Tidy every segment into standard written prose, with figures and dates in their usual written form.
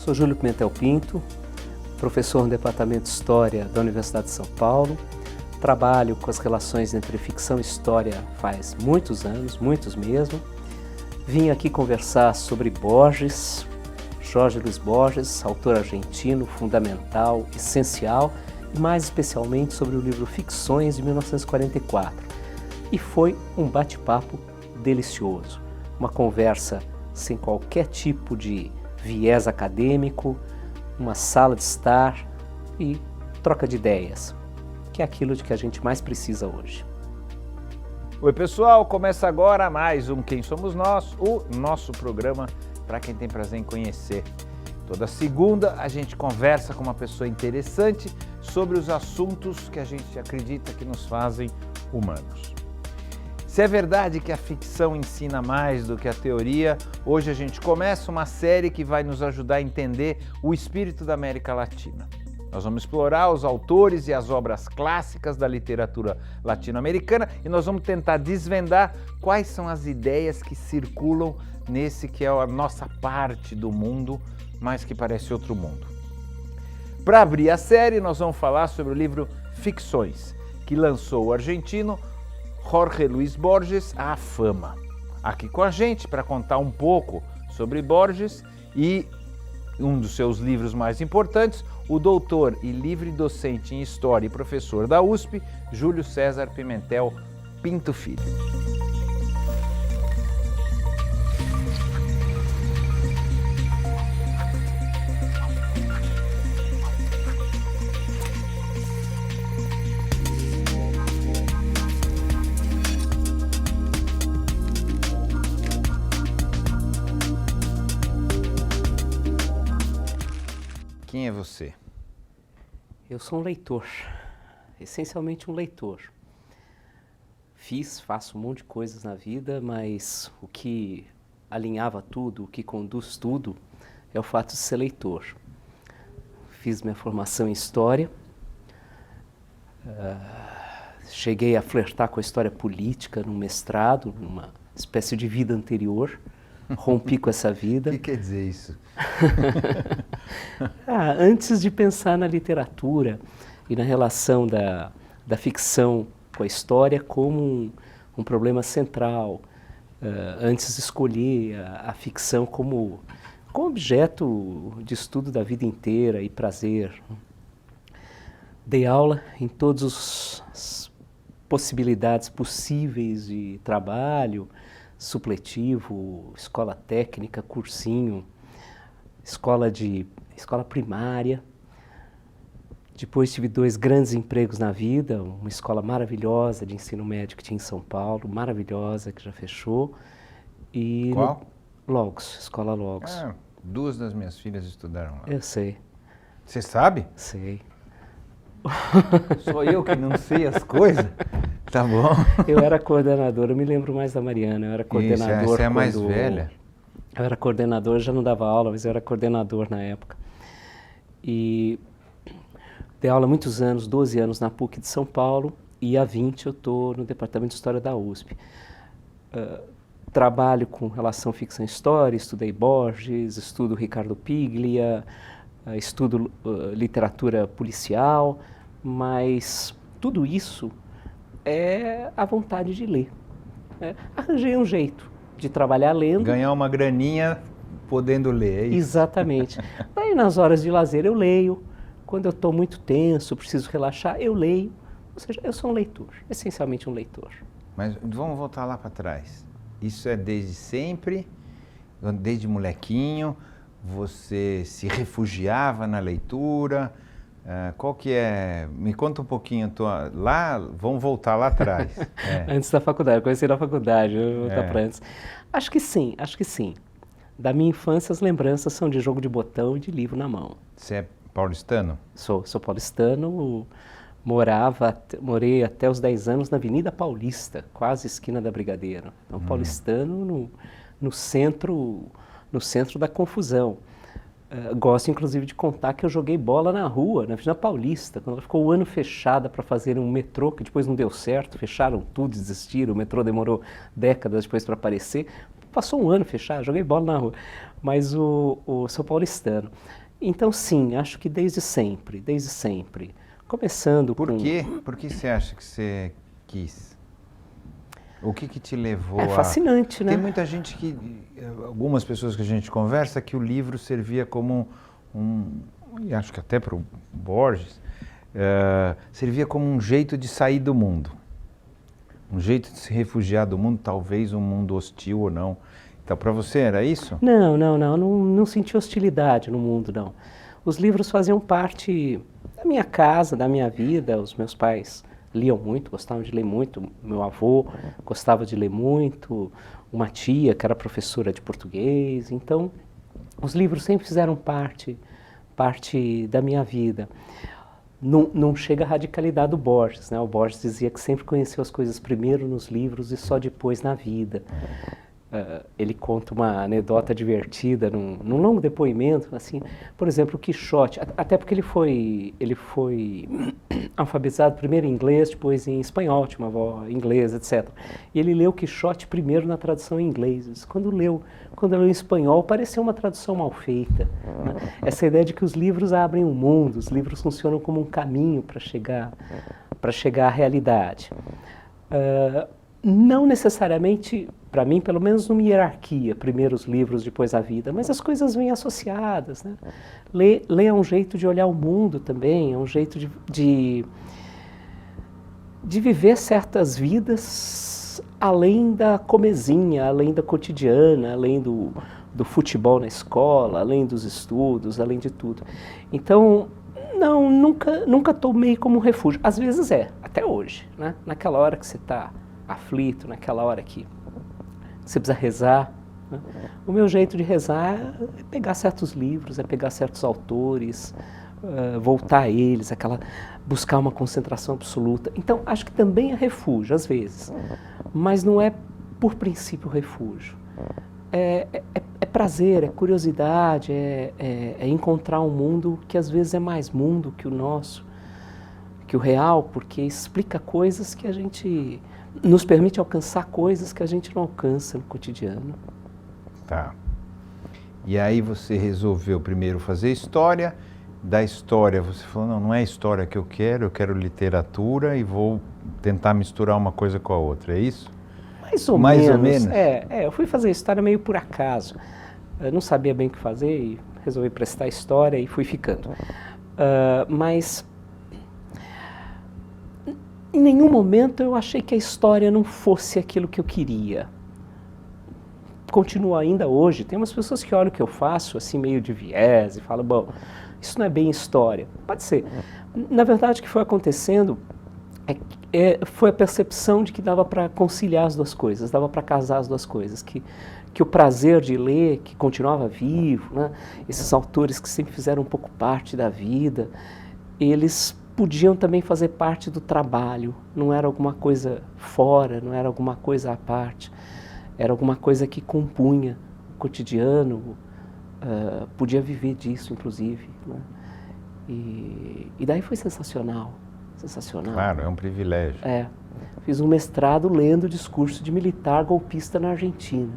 Sou Júlio Pimentel Pinto, professor no Departamento de História da Universidade de São Paulo. Trabalho com as relações entre ficção e história faz muitos anos, muitos mesmo. Vim aqui conversar sobre Borges, Jorge Luis Borges, autor argentino, fundamental, essencial, e mais especialmente sobre o livro Ficções, de 1944. E foi um bate-papo delicioso, uma conversa sem qualquer tipo de viés acadêmico, uma sala de estar e troca de ideias, que é aquilo de que a gente mais precisa hoje. Oi pessoal, começa agora mais um Quem Somos Nós, o nosso programa para quem tem prazer em conhecer. Toda segunda a gente conversa com uma pessoa interessante sobre os assuntos que a gente acredita que nos fazem humanos. Se é verdade que a ficção ensina mais do que a teoria, hoje a gente começa uma série que vai nos ajudar a entender o espírito da América Latina. Nós vamos explorar os autores e as obras clássicas da literatura latino-americana e nós vamos tentar desvendar quais são as ideias que circulam nesse que é a nossa parte do mundo, mas que parece outro mundo. Para abrir a série, nós vamos falar sobre o livro Ficções, que lançou o argentino Jorge Luis Borges à fama. Aqui com a gente para contar um pouco sobre Borges e um dos seus livros mais importantes, o doutor e livre docente em História e professor da USP, Júlio César Pimentel Pinto Filho. Quem é você? Eu sou um leitor, essencialmente um leitor. Faço um monte de coisas na vida, mas o que alinhava tudo, o que conduz tudo, é o fato de ser leitor. Fiz minha formação em História, cheguei a flertar com a história política no mestrado, numa espécie de vida anterior. Rompi com essa vida. O que quer dizer isso? Antes de pensar na literatura e na relação da ficção com a história como um problema central, antes de escolher a ficção como objeto de estudo da vida inteira e prazer. Dei aula em todas as possibilidades possíveis de trabalho, supletivo, escola técnica, cursinho, escola primária. Depois tive 2 grandes empregos na vida, uma escola maravilhosa de ensino médio que tinha em São Paulo, maravilhosa, que já fechou. E qual? Logos, escola Logos. 2 das minhas filhas estudaram lá. Eu sei. Você sabe? Sei. Sou eu que não sei as coisas? Tá bom. Eu era coordenador, eu me lembro mais da Mariana, eu era coordenador. Isso, você é mais velha. Eu era coordenador, já não dava aula, mas eu era coordenador na época. E dei aula há muitos anos, 12 anos na PUC de São Paulo, e há 20 eu estou no Departamento de História da USP. Trabalho com relação à ficção e história, estudei Borges, estudo Ricardo Piglia, estudo literatura policial, mas tudo isso é a vontade de ler. Arranjei um jeito de trabalhar lendo. Ganhar uma graninha podendo ler, é isso? Exatamente. Daí nas horas de lazer eu leio, quando eu estou muito tenso, preciso relaxar, eu leio. Ou seja, eu sou um leitor, essencialmente um leitor. Mas vamos voltar lá para trás. Isso é desde sempre, desde molequinho, você se refugiava na leitura. Qual que é? Me conta um pouquinho. Vamos voltar lá atrás. Antes da faculdade, eu conheci na faculdade, eu vou voltar para antes. Acho que sim. Da minha infância, as lembranças são de jogo de botão e de livro na mão. Você é paulistano? Sou paulistano, morei até os 10 anos na Avenida Paulista, quase esquina da Brigadeiro. Então, paulistano no centro da confusão. Gosto, inclusive, de contar que eu joguei bola na rua, na Avenida Paulista, quando ela ficou um ano fechada para fazer um metrô, que depois não deu certo, fecharam tudo, desistiram, o metrô demorou décadas depois para aparecer. Passou um ano fechado, joguei bola na rua. mas sou paulistano. Então, sim, acho que desde sempre, desde sempre. Começando Por com... quê? Por que você acha que você quis? O que te levou É fascinante, né? Tem muita gente que, algumas pessoas que a gente conversa, que o livro servia como e acho que até para o Borges, servia como um jeito de sair do mundo. Um jeito de se refugiar do mundo, talvez um mundo hostil ou não. Então, para você era isso? Não senti hostilidade no mundo, não. Os livros faziam parte da minha casa, da minha vida. Os meus pais liam muito, gostavam de ler muito. Meu avô gostava de ler muito. Uma tia que era professora de português. Então, os livros sempre fizeram parte da minha vida. Não chega à radicalidade do Borges, né? O Borges dizia que sempre conheceu as coisas primeiro nos livros e só depois na vida. Ele conta uma anedota divertida num longo depoimento, assim, por exemplo, o Quixote, até porque ele foi alfabetizado primeiro em inglês, depois em espanhol, tinha uma avó inglesa, etc. E ele leu o Quixote primeiro na tradução em inglês. Quando leu em espanhol, pareceu uma tradução mal feita, né? Essa ideia de que os livros abrem um mundo, os livros funcionam como um caminho para chegar à realidade. Não necessariamente, para mim, pelo menos numa hierarquia, primeiro os livros, depois a vida, mas as coisas vêm associadas, né? Ler é um jeito de olhar o mundo também, é um jeito de viver certas vidas além da comezinha, além da cotidiana, além do futebol na escola, além dos estudos, além de tudo. Então, não, nunca tomei como refúgio. Às vezes até hoje, né? Naquela hora que você está aflito, naquela hora que você precisa rezar, né? O meu jeito de rezar é pegar certos livros, é pegar certos autores, voltar a eles, buscar uma concentração absoluta. Então, acho que também é refúgio, às vezes, mas não é por princípio refúgio. É prazer, é curiosidade, é encontrar um mundo que às vezes é mais mundo que o nosso, que o real, porque explica coisas que a gente... nos permite alcançar coisas que a gente não alcança no cotidiano. Tá. E aí você resolveu primeiro fazer história. Da história você falou, não é história que eu quero literatura e vou tentar misturar uma coisa com a outra, é isso? Mais ou menos. Eu fui fazer história meio por acaso. Eu não sabia bem o que fazer e resolvi prestar história e fui ficando. Mas... em nenhum momento eu achei que a história não fosse aquilo que eu queria. Continua ainda hoje. Tem umas pessoas que olham o que eu faço assim meio de viés e falam, bom, isso não é bem história. Pode ser. Na verdade, o que foi acontecendo foi a percepção de que dava para conciliar as duas coisas, dava para casar as duas coisas, que o prazer de ler, que continuava vivo, né? Esses autores que sempre fizeram um pouco parte da vida, eles podiam também fazer parte do trabalho, não era alguma coisa fora, não era alguma coisa à parte, era alguma coisa que compunha o cotidiano, podia viver disso, inclusive, né? E daí foi sensacional. Claro, é um privilégio. Fiz um mestrado lendo discurso de militar golpista na Argentina.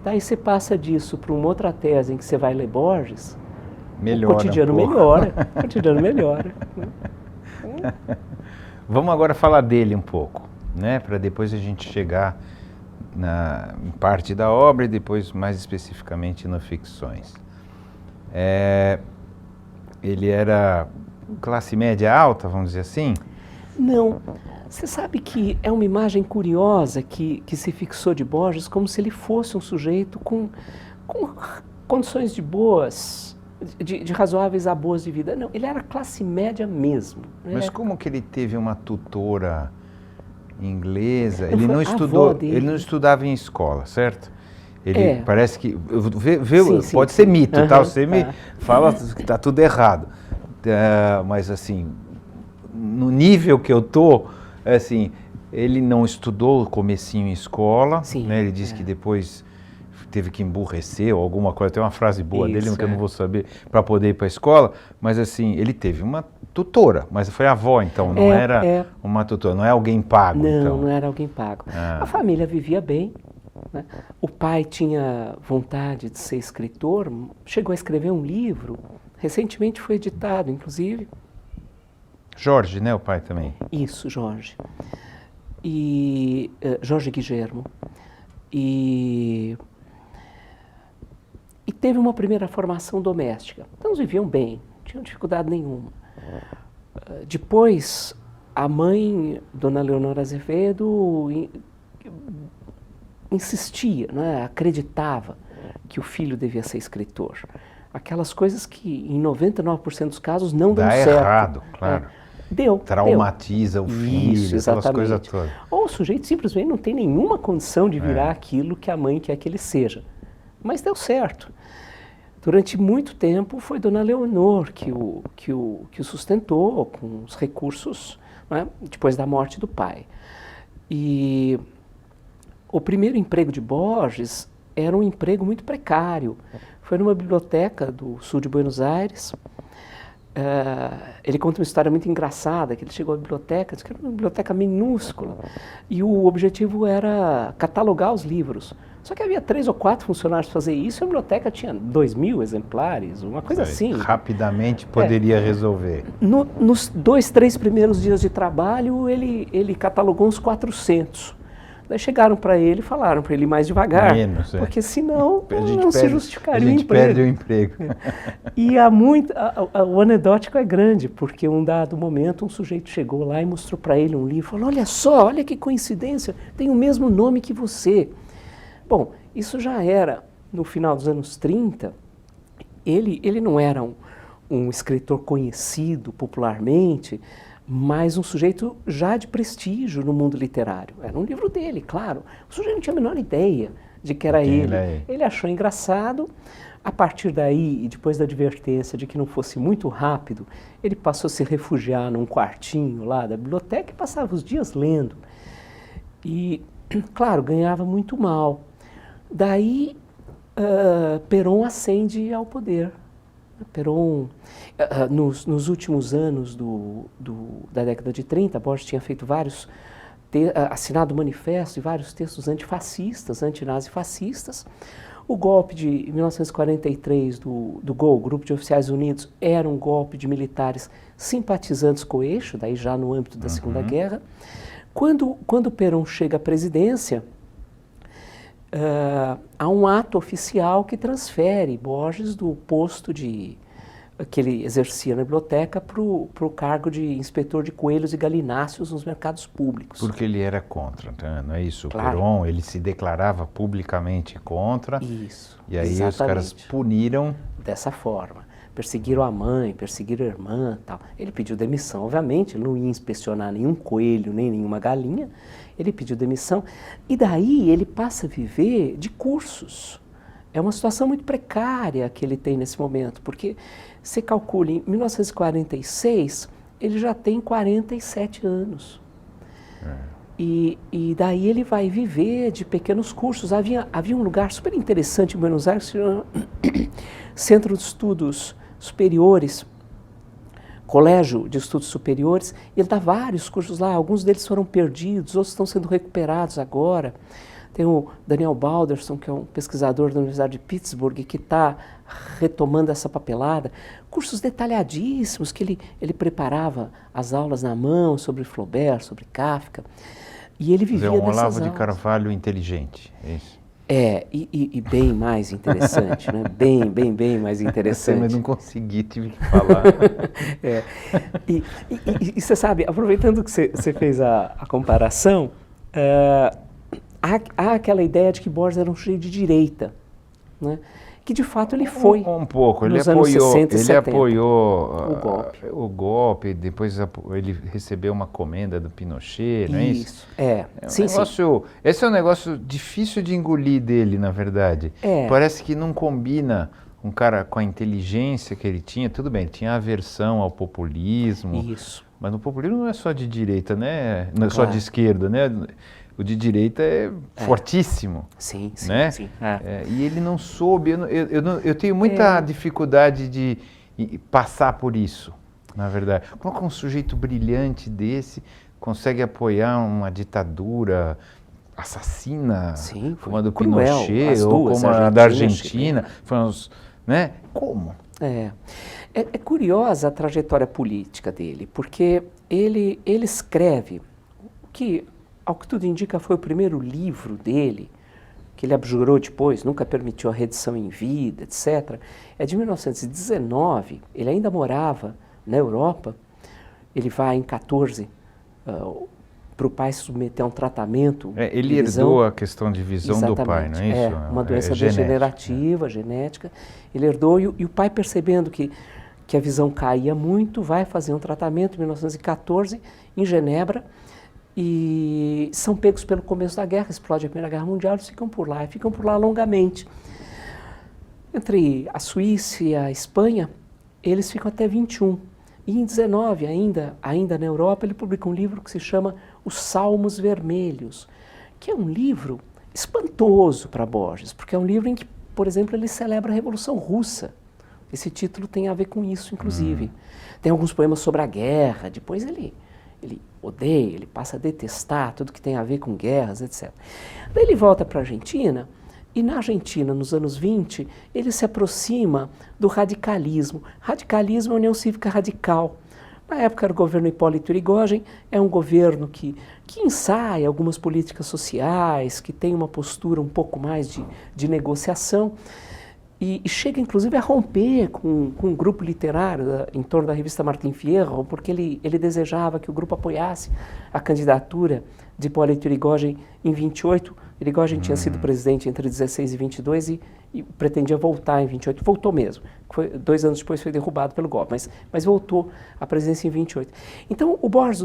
Daí você passa disso para uma outra tese em que você vai ler Borges, melhora, o cotidiano melhora, o cotidiano melhora. Vamos agora falar dele um pouco, né? Para depois a gente chegar em parte da obra e depois mais especificamente no Ficções. Ele era classe média alta, vamos dizer assim? Não. Você sabe que é uma imagem curiosa que se fixou de Borges como se ele fosse um sujeito com condições de boas, de razoáveis a boas de vida. Não, ele era classe média mesmo. Mas como que ele teve uma tutora inglesa? Ele não estudou, ele não estudava em escola, certo? Ele parece que... sim, pode ser mito, tá? Você me fala que está tudo errado. Mas assim, no nível que eu tô, assim, ele não estudou comecinho em escola, né? Ele disse que depois teve que emburrecer ou alguma coisa, tem uma frase boa dele que eu não vou saber, para poder ir para a escola, mas assim, ele teve uma tutora, mas foi a avó então, não era uma tutora, não é alguém pago não, então. Não era alguém pago. A família vivia bem, né? O pai tinha vontade de ser escritor, chegou a escrever um livro, recentemente foi editado, inclusive. Jorge, né, o pai também? Isso, Jorge. E Jorge Guillermo. E teve uma primeira formação doméstica. Então eles viviam bem, não tinham dificuldade nenhuma. Depois, a mãe, Dona Leonor Azevedo, insistia, né, acreditava que o filho devia ser escritor. Aquelas coisas que em 99% dos casos não dão certo. Dá errado, claro. Deu. Traumatiza o filho, isso, aquelas coisas todas. Ou o sujeito simplesmente não tem nenhuma condição de virar aquilo que a mãe quer que ele seja. Mas deu certo. Durante muito tempo foi Dona Leonor que o sustentou com os recursos, né, depois da morte do pai. E o primeiro emprego de Borges era um emprego muito precário. Foi numa biblioteca do sul de Buenos Aires. Ele conta uma história muito engraçada, que ele chegou à biblioteca, disse que era uma biblioteca minúscula, e o objetivo era catalogar os livros. Só que havia 3 ou 4 funcionários para fazer isso, e a biblioteca tinha 2.000 exemplares, uma coisa assim. Rapidamente poderia resolver. Nos 2, 3 primeiros dias de trabalho, ele catalogou uns 400. Daí chegaram para ele e falaram para ele ir mais devagar, porque senão não se justificaria o emprego. Perde o emprego. E o anedótico é grande, porque um dado momento um sujeito chegou lá e mostrou para ele um livro, falou, olha só, olha que coincidência, tem o mesmo nome que você. Bom, isso já era no final dos anos 30, ele não era um escritor conhecido popularmente, mas um sujeito já de prestígio no mundo literário. Era um livro dele, claro. O sujeito não tinha a menor ideia de que era ele. Ele achou engraçado. A partir daí, e depois da advertência de que não fosse muito rápido, ele passou a se refugiar num quartinho lá da biblioteca e passava os dias lendo. E, claro, ganhava muito mal. Daí, Perón ascende ao poder. Perón, nos últimos anos da década de 30, Borges tinha feito assinado manifesto e vários textos antifascistas, antinazifascistas. O golpe de 1943 do GOL, Grupo de Oficiais Unidos, era um golpe de militares simpatizantes com o eixo, daí já no âmbito da Segunda Guerra. Quando Perón chega à presidência, há um ato oficial que transfere Borges do posto que ele exercia na biblioteca para o cargo de inspetor de coelhos e galináceos nos mercados públicos. Porque ele era contra, não é isso? Claro. O Perón, ele se declarava publicamente contra. Isso, e aí exatamente. Os caras puniram. Dessa forma. Perseguiram a mãe, perseguiram a irmã, tal. Ele pediu demissão, obviamente, ele não ia inspecionar nenhum coelho, nem nenhuma galinha. Ele pediu demissão e daí ele passa a viver de cursos. É uma situação muito precária que ele tem nesse momento, porque você calcula, em 1946, ele já tem 47 anos. E daí ele vai viver de pequenos cursos. Havia um lugar super interessante em Buenos Aires, que se chama Centro de Estudos Superiores, Colégio de Estudos Superiores, e ele dá vários cursos lá, alguns deles foram perdidos, outros estão sendo recuperados agora. Tem o Daniel Balderson, que é um pesquisador da Universidade de Pittsburgh, que está retomando essa papelada. Cursos detalhadíssimos, que ele preparava as aulas na mão sobre Flaubert, sobre Kafka, e ele vivia dessas aulas. Um Olavo de Carvalho inteligente, é isso? E bem mais interessante, né? Bem mais interessante. Mas não consegui, tive que falar. E você sabe, aproveitando que você fez a comparação, há aquela ideia de que Borges era um sujeito de direita, né? Que de fato ele foi. Um pouco, ele apoiou o golpe, depois ele recebeu uma comenda do Pinochet, não é isso? Sim. Esse é um negócio difícil de engolir dele, na verdade. Parece que não combina um cara com a inteligência que ele tinha, tudo bem, ele tinha aversão ao populismo. Isso. Mas o populismo não é só de direita, né? Não é só de esquerda, né? O de direita é fortíssimo. Sim, né? Sim. E ele não soube, eu tenho muita dificuldade de passar por isso, na verdade. Como é que um sujeito brilhante desse consegue apoiar uma ditadura assassina, Sim, como a do cruel, Pinochet, as ou duas, como a Argentina, da Argentina, foram né? Como? É curiosa a trajetória política dele, porque ele escreve o que, ao que tudo indica, foi o primeiro livro dele, que ele abjurou depois, nunca permitiu a reedição em vida, etc. É de 1919, ele ainda morava na Europa, ele vai em 14 para o pai se submeter a um tratamento. Ele herdou a questão de visão do pai, não é isso? Uma doença degenerativa, genética. Ele herdou e o pai, percebendo que a visão caía muito, vai fazer um tratamento em 1914 em Genebra e são pegos pelo começo da guerra, explode a Primeira Guerra Mundial, eles ficam por lá e ficam por lá longamente. Entre a Suíça e a Espanha, eles ficam até 21. E em 19, ainda na Europa, ele publica um livro que se chama Os Salmos Vermelhos, que é um livro espantoso para Borges, porque é um livro em que, por exemplo, ele celebra a Revolução Russa. Esse título tem a ver com isso, inclusive. Tem alguns poemas sobre a guerra, depois ele odeia, ele passa a detestar tudo que tem a ver com guerras, etc. Daí ele volta para a Argentina, e na Argentina, nos anos 20, ele se aproxima do radicalismo. Radicalismo é a União Cívica Radical. Na época era o governo Hipólito Yrigoyen, é um governo que ensaia algumas políticas sociais, que tem uma postura um pouco mais de negociação, e chega inclusive a romper com um grupo literário em torno da revista Martín Fierro, porque ele desejava que o grupo apoiasse a candidatura de Hipólito Yrigoyen em 28. Yrigoyen tinha sido presidente entre 16 e 22 e pretendia voltar em 28. Voltou mesmo. 2 anos depois foi derrubado pelo golpe, mas voltou à presidência em 28. Então, o Borges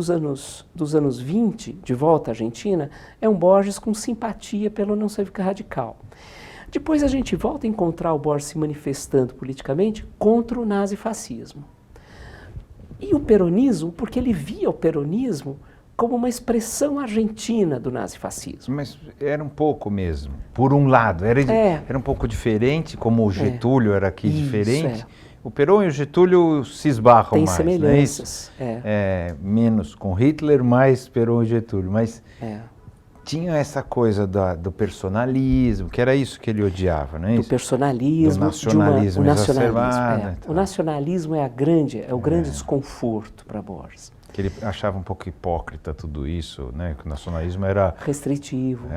dos anos 20, de volta à Argentina, é um Borges com simpatia pela União Cívica Radical. Depois a gente volta a encontrar o Borges se manifestando politicamente contra o nazifascismo. E o peronismo, porque ele via o peronismo como uma expressão argentina do nazifascismo. Mas era um pouco mesmo, por um lado. Era um pouco diferente, como o Getúlio era aqui diferente. O Perón e o Getúlio se esbarram mais. Tem semelhanças. Menos com Hitler, mais Perón e Getúlio. Mas tinha essa coisa do personalismo, que era isso que ele odiava, não é isso? Do personalismo, do nacionalismo exacerbado. O nacionalismo é o grande desconforto para Borges. Que ele achava um pouco hipócrita tudo isso, né? Que o nacionalismo era restritivo.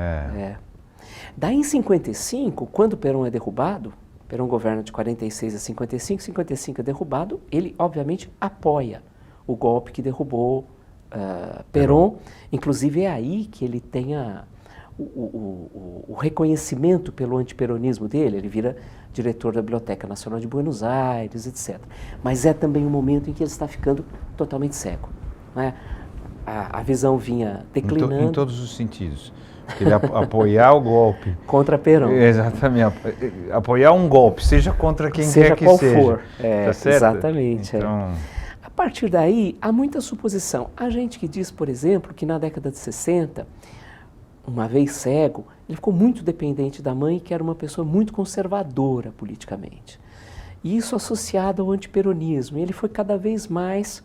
Daí em 55, quando Perón é derrubado, Perón governa de 46 a 55 é derrubado, ele obviamente apoia o golpe que derrubou Perón. Inclusive é aí que ele tem o reconhecimento pelo antiperonismo dele, ele vira diretor da Biblioteca Nacional de Buenos Aires, etc. Mas é também um momento em que ele está ficando totalmente cego. Né? A visão vinha declinando. Em todos os sentidos. Ele apoiar o golpe. Contra Perón. Exatamente. Apoiar um golpe, seja contra quem quer que seja. Seja qual for. Tá certo? Exatamente. Então... A partir daí, há muita suposição. Há gente que diz, por exemplo, que na década de 60, uma vez cego, ele ficou muito dependente da mãe, que era uma pessoa muito conservadora politicamente. E isso associado ao antiperonismo. Ele foi cada vez mais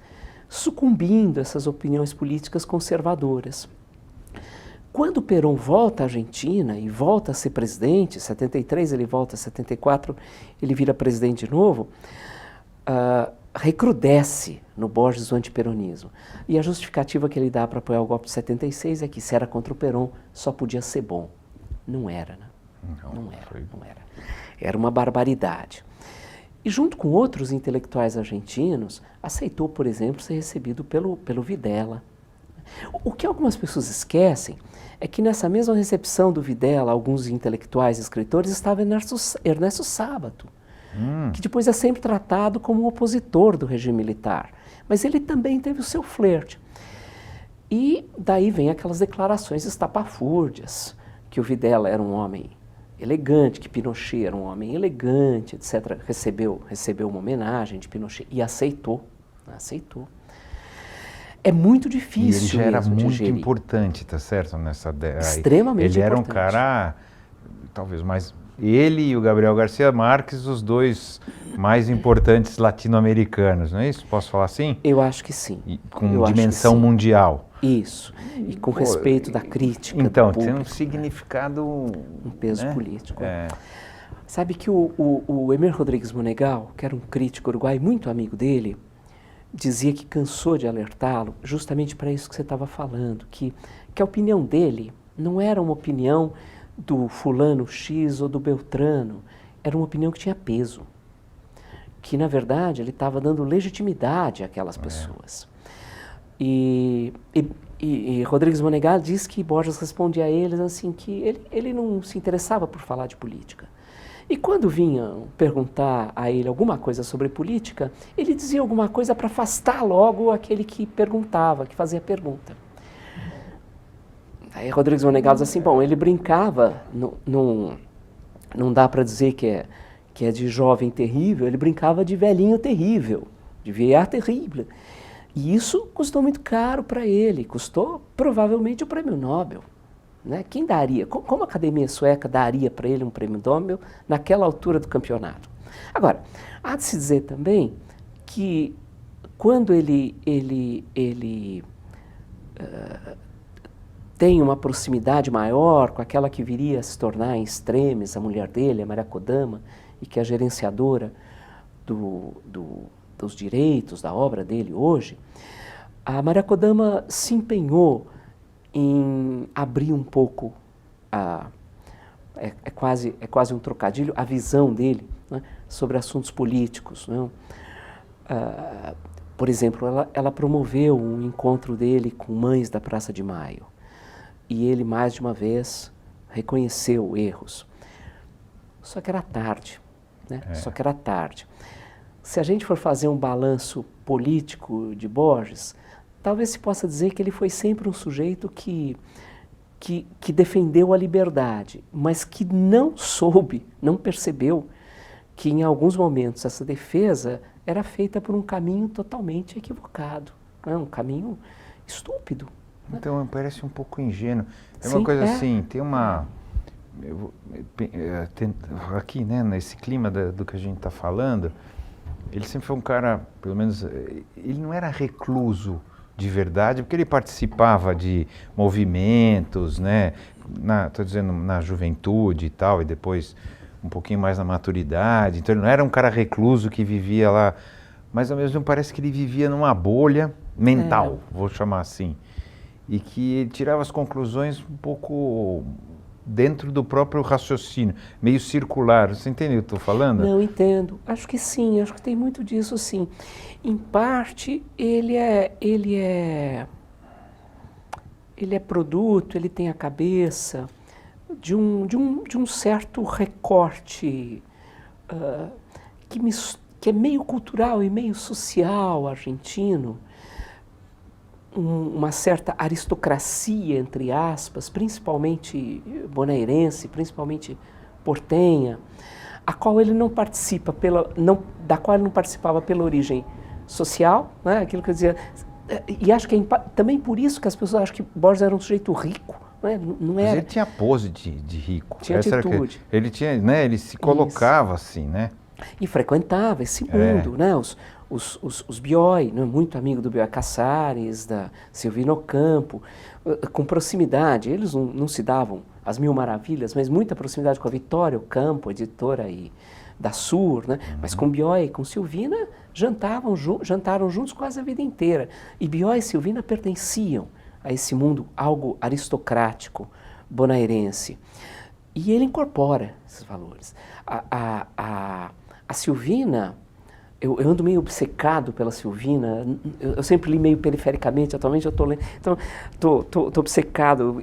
sucumbindo a essas opiniões políticas conservadoras. Quando Perón volta à Argentina e volta a ser presidente, em 73 ele volta, em 74 ele vira presidente de novo, recrudesce no Borges o antiperonismo. E a justificativa que ele dá para apoiar o golpe de 76 é que se era contra o Perón, só podia ser bom. Não era, né? Não era. Era uma barbaridade. E junto com outros intelectuais argentinos, aceitou, por exemplo, ser recebido pelo Videla. O que algumas pessoas esquecem é que nessa mesma recepção do Videla, alguns intelectuais e escritores, estava Ernesto Sábato, que depois é sempre tratado como um opositor do regime militar. Mas ele também teve o seu flerte. E daí vem aquelas declarações estapafúrdias, que o Videla era um homem elegante, que Pinochet era um homem elegante, etc. Recebeu uma homenagem de Pinochet e aceitou. É muito difícil. E ele já era muito digerir. Importante, tá certo? Extremamente importante. Ele era um cara, talvez mais... Ele e o Gabriel Garcia Marques, os dois mais importantes latino-americanos, não é isso? Posso falar assim? Eu acho que sim. Com dimensão mundial. Isso, e com respeito da crítica. Então, tem um significado... Um peso político. É. Sabe que o Emer Rodrigues Monegal, que era um crítico uruguaio muito amigo dele, dizia que cansou de alertá-lo justamente para isso que você estava falando, que a opinião dele não era uma opinião do fulano X ou do Beltrano, era uma opinião que tinha peso, que na verdade ele estava dando legitimidade àquelas pessoas. E Rodrigues Monegal diz que Borges respondia a eles assim, que ele não se interessava por falar de política. E quando vinham perguntar a ele alguma coisa sobre política, ele dizia alguma coisa para afastar logo aquele que perguntava, que fazia a pergunta. Aí Rodrigues Monegal diz assim, bom, ele brincava, não dá para dizer que é de jovem terrível, ele brincava de velhinho terrível, de vieillard terrível. E isso custou muito caro para ele, custou provavelmente o prêmio Nobel. Né? Quem daria? Como a Academia Sueca daria para ele um prêmio Nobel naquela altura do campeonato? Agora, há de se dizer também que quando ele tem uma proximidade maior com aquela que viria a se tornar em extremes a mulher dele, a Maria Kodama, e que é a gerenciadora dos direitos da obra dele hoje, a Maria Kodama se empenhou em abrir um pouco, é quase um trocadilho, a visão dele, né, sobre assuntos políticos. Né? Por exemplo, ela promoveu um encontro dele com mães da Praça de Maio, e ele mais de uma vez reconheceu erros. Só que era tarde, né? Só que era tarde. Se a gente for fazer um balanço político de Borges, talvez se possa dizer que ele foi sempre um sujeito que defendeu a liberdade, mas que não soube, não percebeu que em alguns momentos essa defesa era feita por um caminho totalmente equivocado, né? Um caminho estúpido. Né? Então parece um pouco ingênuo. É Sim, uma coisa assim, tem uma... aqui, né, nesse clima do que a gente está falando, ele sempre foi um cara, pelo menos, ele não era recluso de verdade, porque ele participava de movimentos, né, estou dizendo na juventude e tal, e depois um pouquinho mais na maturidade, então ele não era um cara recluso que vivia lá, mas ao mesmo tempo parece que ele vivia numa bolha mental, vou chamar assim, e que ele tirava as conclusões um pouco dentro do próprio raciocínio, meio circular. Você entende o que eu estou falando? Não, entendo. Acho que sim, acho que tem muito disso, sim. Em parte, ele é produto, ele tem a cabeça de um certo recorte que é meio cultural e meio social argentino, uma certa aristocracia, entre aspas, principalmente bonaerense, principalmente portenha, a qual ele não participa da qual ele não participava pela origem social, né? Aquilo que eu dizia, e acho que também por isso que as pessoas acham que Borges era um sujeito rico, né? Não era. Mas ele tinha pose de rico. Tinha atitude. Ele tinha, né? Ele se colocava assim, né? E frequentava esse mundo, né? Os Biói, né? Muito amigo do Bioy Casares, da Silvina Ocampo, com proximidade. Eles não se davam as mil maravilhas, mas muita proximidade com a Vitória Ocampo, editora da Sur, né? Mas com Biói e com Silvina jantaram juntos quase a vida inteira. E Biói e Silvina pertenciam a esse mundo algo aristocrático, bonaerense. E ele incorpora esses valores. A Silvina, eu ando meio obcecado pela Silvina, eu sempre li meio perifericamente, atualmente eu estou lendo, então estou obcecado,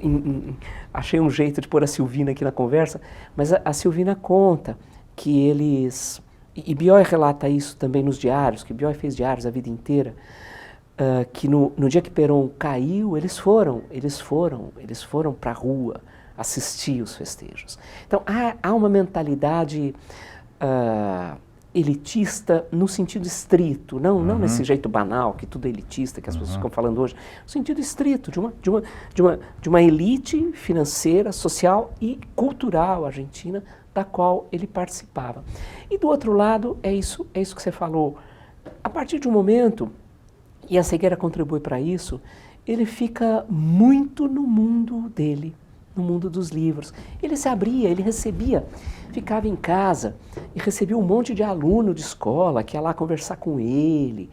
achei um jeito de pôr a Silvina aqui na conversa, mas a Silvina conta que eles, e Biói relata isso também nos diários, que Biói fez diários a vida inteira, que no dia que Perón caiu, eles foram para a rua assistir os festejos. Então há uma mentalidade elitista no sentido estrito, não nesse jeito banal, que tudo é elitista, que as pessoas ficam falando hoje, no sentido estrito, de uma elite financeira, social e cultural argentina, da qual ele participava. E do outro lado, é isso que você falou, a partir de um momento, e a cegueira contribui para isso, ele fica muito no mundo dele, no mundo dos livros. Ele se abria, ele recebia, ficava em casa e recebia um monte de aluno de escola que ia lá conversar com ele,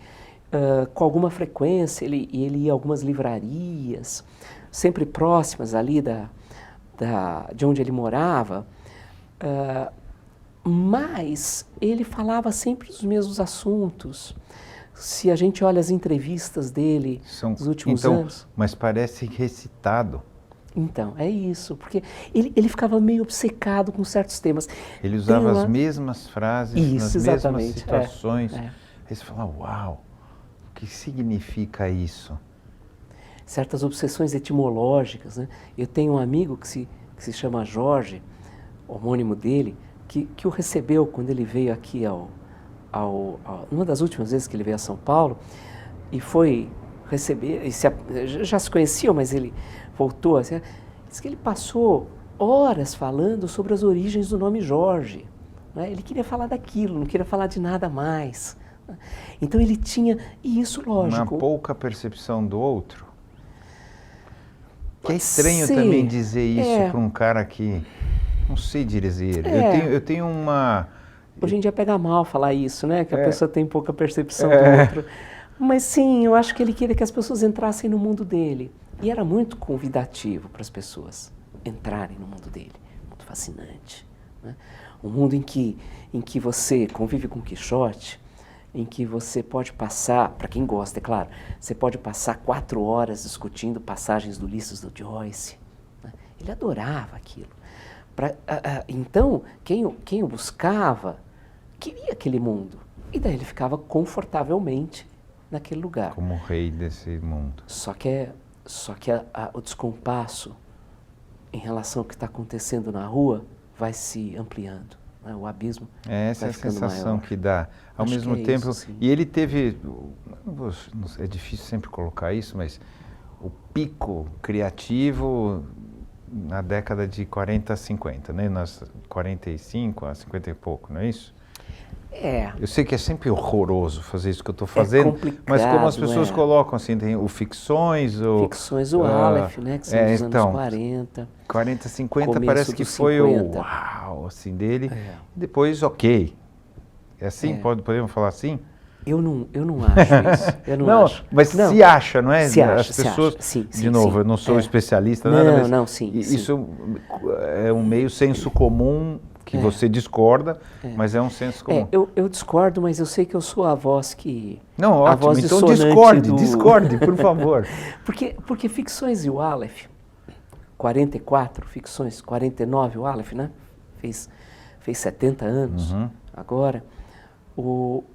com alguma frequência. Ele ia a algumas livrarias, sempre próximas ali de onde ele morava, mas ele falava sempre dos mesmos assuntos. Se a gente olha as entrevistas dele nos últimos anos... Mas parece recitado. Então, é isso, porque ele ficava meio obcecado com certos temas. Ele usava as mesmas frases, nas mesmas situações. Aí você fala, uau, o que significa isso? Certas obsessões etimológicas, né? Eu tenho um amigo que se chama Jorge, homônimo dele, que o recebeu quando ele veio aqui uma das últimas vezes que ele veio a São Paulo, e foi receber, já se conheciam, mas ele voltou, assim, diz que ele passou horas falando sobre as origens do nome Jorge, né? Ele queria falar daquilo, não queria falar de nada mais. Então ele tinha, e isso lógico... Uma pouca percepção do outro. Que é estranho também dizer isso para um cara que... Não sei dizer. Eu tenho uma... Hoje em dia pega mal falar isso, né? Que a pessoa tem pouca percepção do outro. Mas sim, eu acho que ele queria que as pessoas entrassem no mundo dele. E era muito convidativo para as pessoas entrarem no mundo dele. Muito fascinante, né? Um mundo em que você convive com Quixote, em que você pode passar, para quem gosta, é claro, você pode passar 4 horas discutindo passagens do Ulisses do Joyce, né? Ele adorava aquilo. Então, quem o buscava queria aquele mundo. E daí ele ficava confortavelmente naquele lugar. Como rei desse mundo. Só que o descompasso em relação ao que está acontecendo na rua vai se ampliando, né? O abismo Essa vai é a ficando sensação maior. que dá. Ao Acho mesmo que é tempo, isso, e ele teve, é difícil sempre colocar isso, mas o pico criativo na década de 40 a 50, né? Nas 45 a 50 e pouco, não é isso? Eu sei que é sempre horroroso fazer isso que eu estou fazendo, mas como as pessoas colocam assim, tem o Ficções, o Aleph, né, que são dos anos 40. 40, 50 parece que foi 50. O uau, assim, dele. Depois, ok. É assim? Podemos falar assim? Eu não acho isso. Eu não acho. Mas não. Se acha, não é? Se acha, as pessoas, se acha. Sim, de novo, eu não sou especialista, nada, mas isso é um meio senso comum que você discorda, mas é um senso comum. Eu discordo, mas eu sei que eu sou a voz que... Não, ótimo, então discorde, por favor. Porque Ficções e o Aleph, 44 Ficções, 49 o Aleph, né? Fez 70 anos agora.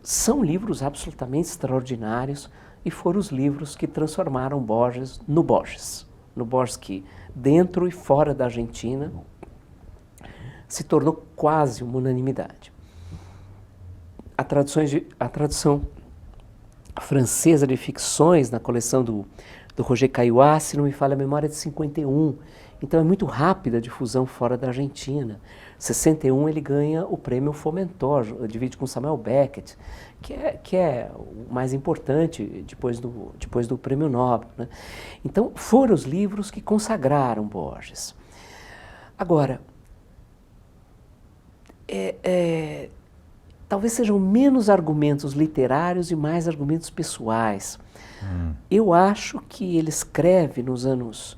São livros absolutamente extraordinários e foram os livros que transformaram Borges no Borges. No Borges que, dentro e fora da Argentina, se tornou quase uma unanimidade. A tradução francesa de Ficções, na coleção do Roger Caillois, se não me falha a memória, é de 51. Então é muito rápida a difusão fora da Argentina. 61 ele ganha o prêmio Fomentor, divide com Samuel Beckett, que é o mais importante depois do prêmio Nobel, né? Então foram os livros que consagraram Borges. Agora, talvez sejam menos argumentos literários e mais argumentos pessoais. Eu acho que ele escreve nos anos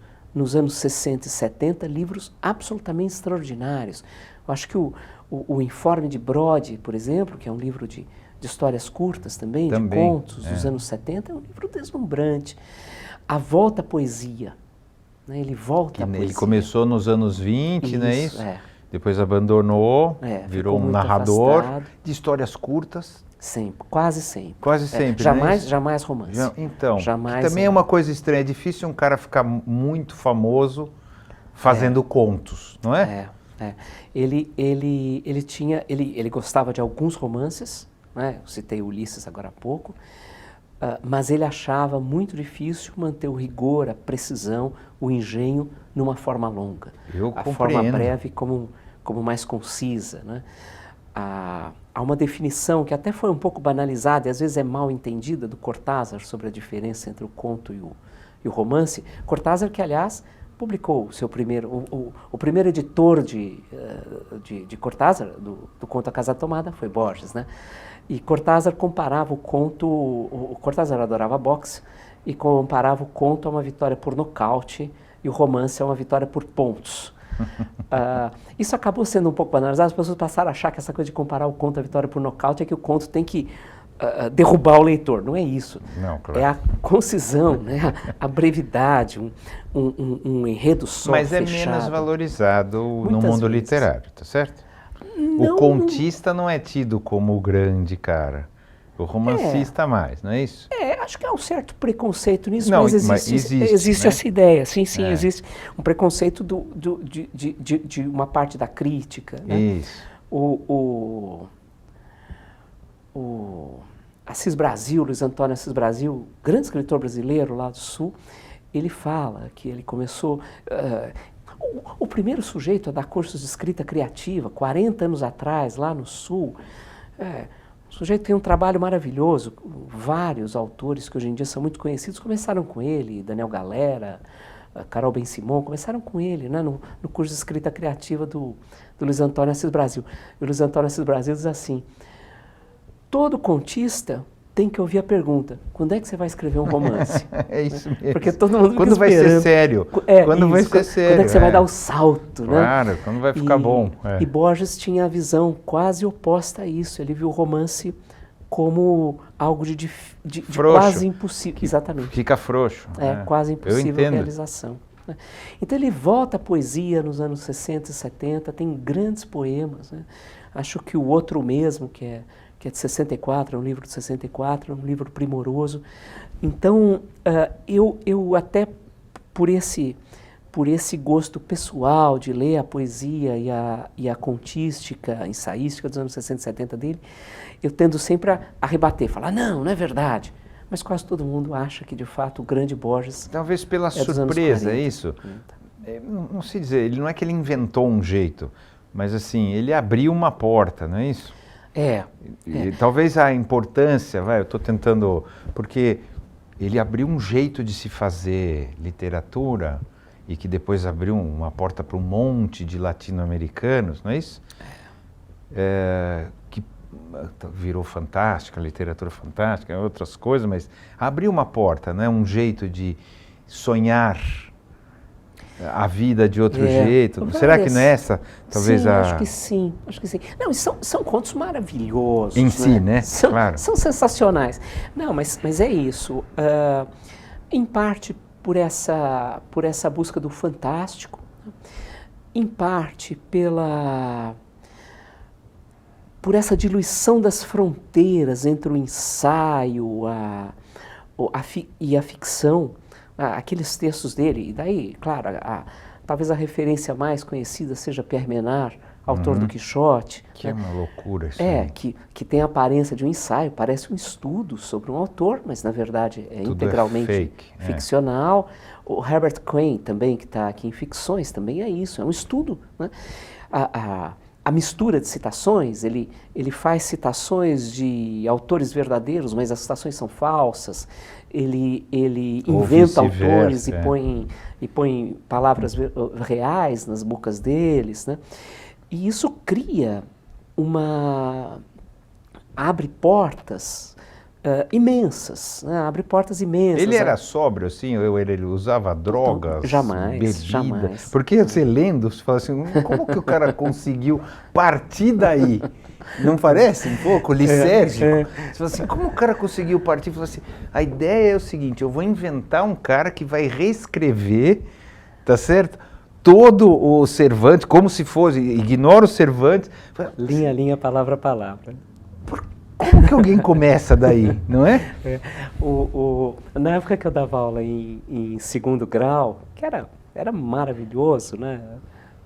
60 e 70 livros absolutamente extraordinários. Eu acho que o Informe de Brode, por exemplo, que é um livro de histórias curtas também, de contos dos anos 70, é um livro deslumbrante. A Volta à Poesia, né? Ele volta à poesia. Ele começou nos anos 20, não é isso? Depois abandonou, virou um narrador afastado. De histórias curtas. Sempre, quase sempre. Quase sempre, jamais romance. Então, jamais, também é uma coisa estranha, é difícil um cara ficar muito famoso fazendo contos, não é? Ele gostava de alguns romances, né? Eu citei Ulisses agora há pouco, mas ele achava muito difícil manter o rigor, a precisão, o engenho numa forma longa. A forma breve como mais concisa, né? Há uma definição que até foi um pouco banalizada e às vezes é mal entendida do Cortázar sobre a diferença entre o conto e o romance. Cortázar, que aliás publicou o seu primeiro, o primeiro editor de Cortázar, do conto A Casa Tomada, foi Borges, né? E Cortázar comparava o conto, o Cortázar adorava boxe, e comparava o conto a uma vitória por nocaute e o romance a uma vitória por pontos. Isso acabou sendo um pouco banalizado, as pessoas passaram a achar que essa coisa de comparar o conto à vitória por nocaute é que o conto tem que derrubar o leitor. Não é isso. Não, claro. É a concisão, né? a brevidade, um enredo só, mas fechado. é menos valorizado no Muitas mundo vezes. literário, tá certo? Não, O contista não é tido como o grande cara. O romancista mais, não é isso? acho que há um certo preconceito nisso, Não, mas mas existe né? essa ideia, sim, É. existe um preconceito de uma parte da crítica. Né? Isso. O Assis Brasil, Luiz Antônio Assis Brasil, grande escritor brasileiro lá do Sul, ele fala que ele começou... o primeiro sujeito a dar cursos de escrita criativa, 40 anos atrás, lá no Sul, o sujeito tem um trabalho maravilhoso, vários autores que hoje em dia são muito conhecidos começaram com ele, Daniel Galera, Carol Ben-Simon, começaram com ele, né, no curso de escrita criativa do Luiz Antônio Assis Brasil. E o Luiz Antônio Assis Brasil diz assim: todo contista tem que ouvir a pergunta: quando é que você vai escrever um romance? É isso mesmo. Porque todo mundo fica quando vai ser esperando. sério? Quando vai ser sério? Quando é que você vai dar o salto? Claro, né? quando vai ficar bom. E Borges tinha a visão quase oposta a isso. Ele viu o romance como algo de quase impossível. Exatamente. Fica frouxo. Quase impossível Eu entendo. realização. Né? Então ele volta à poesia nos anos 60 e 70, tem grandes poemas. Né? Acho que o Outro Mesmo, que é de 64, é um livro de 64, é um livro primoroso. Então, eu até por esse gosto pessoal de ler a poesia e a contística, a ensaística dos anos 60 e 70 dele, eu tendo sempre a rebater, falar, não é verdade. Mas quase todo mundo acha que, de fato, o grande Borges talvez pela dos anos surpresa, 40, é isso? Não sei dizer, ele não é que ele inventou um jeito, mas assim, ele abriu uma porta, não é isso? E talvez a importância, eu estou tentando, porque ele abriu um jeito de se fazer literatura e que depois abriu uma porta para um monte de latino-americanos, não é isso? Que virou fantástica, literatura fantástica, outras coisas, mas abriu uma porta, né? Um jeito de sonhar a vida de outro jeito. Será que não é essa? Talvez sim, acho que sim. Não, são contos maravilhosos. Em si, né? Claro. São sensacionais. Não, mas é isso. Em parte por essa busca do fantástico, em parte por essa diluição das fronteiras entre o ensaio e a ficção. Aqueles textos dele, e daí, claro, talvez a referência mais conhecida seja Pierre Menard, autor do Quixote. Que é uma loucura isso. Que tem a aparência de um ensaio, parece um estudo sobre um autor, mas na verdade é tudo integralmente fake, ficcional. O Herbert Quain também, que está aqui em Ficções, também é isso, é um estudo. Né? A mistura de citações, ele faz citações de autores verdadeiros, mas as citações são falsas. Ele inventa autores e põe palavras reais nas bocas deles, né? E isso cria abre portas imensas, né? Abre portas imensas. Ele era sóbrio, assim, ou ele usava drogas, bebida? Jamais. Porque você lendo, você fala assim, como que o cara conseguiu partir daí? Não parece um pouco lisérgico? Você fala assim, como o cara conseguiu partir? Você fala assim, a ideia é o seguinte, eu vou inventar um cara que vai reescrever, tá certo? Todo o Cervantes, como se fosse, ignora o Cervantes. Linha a linha, palavra a palavra. Como que alguém começa daí, não é? Na época que eu dava aula em segundo grau, que era maravilhoso, né?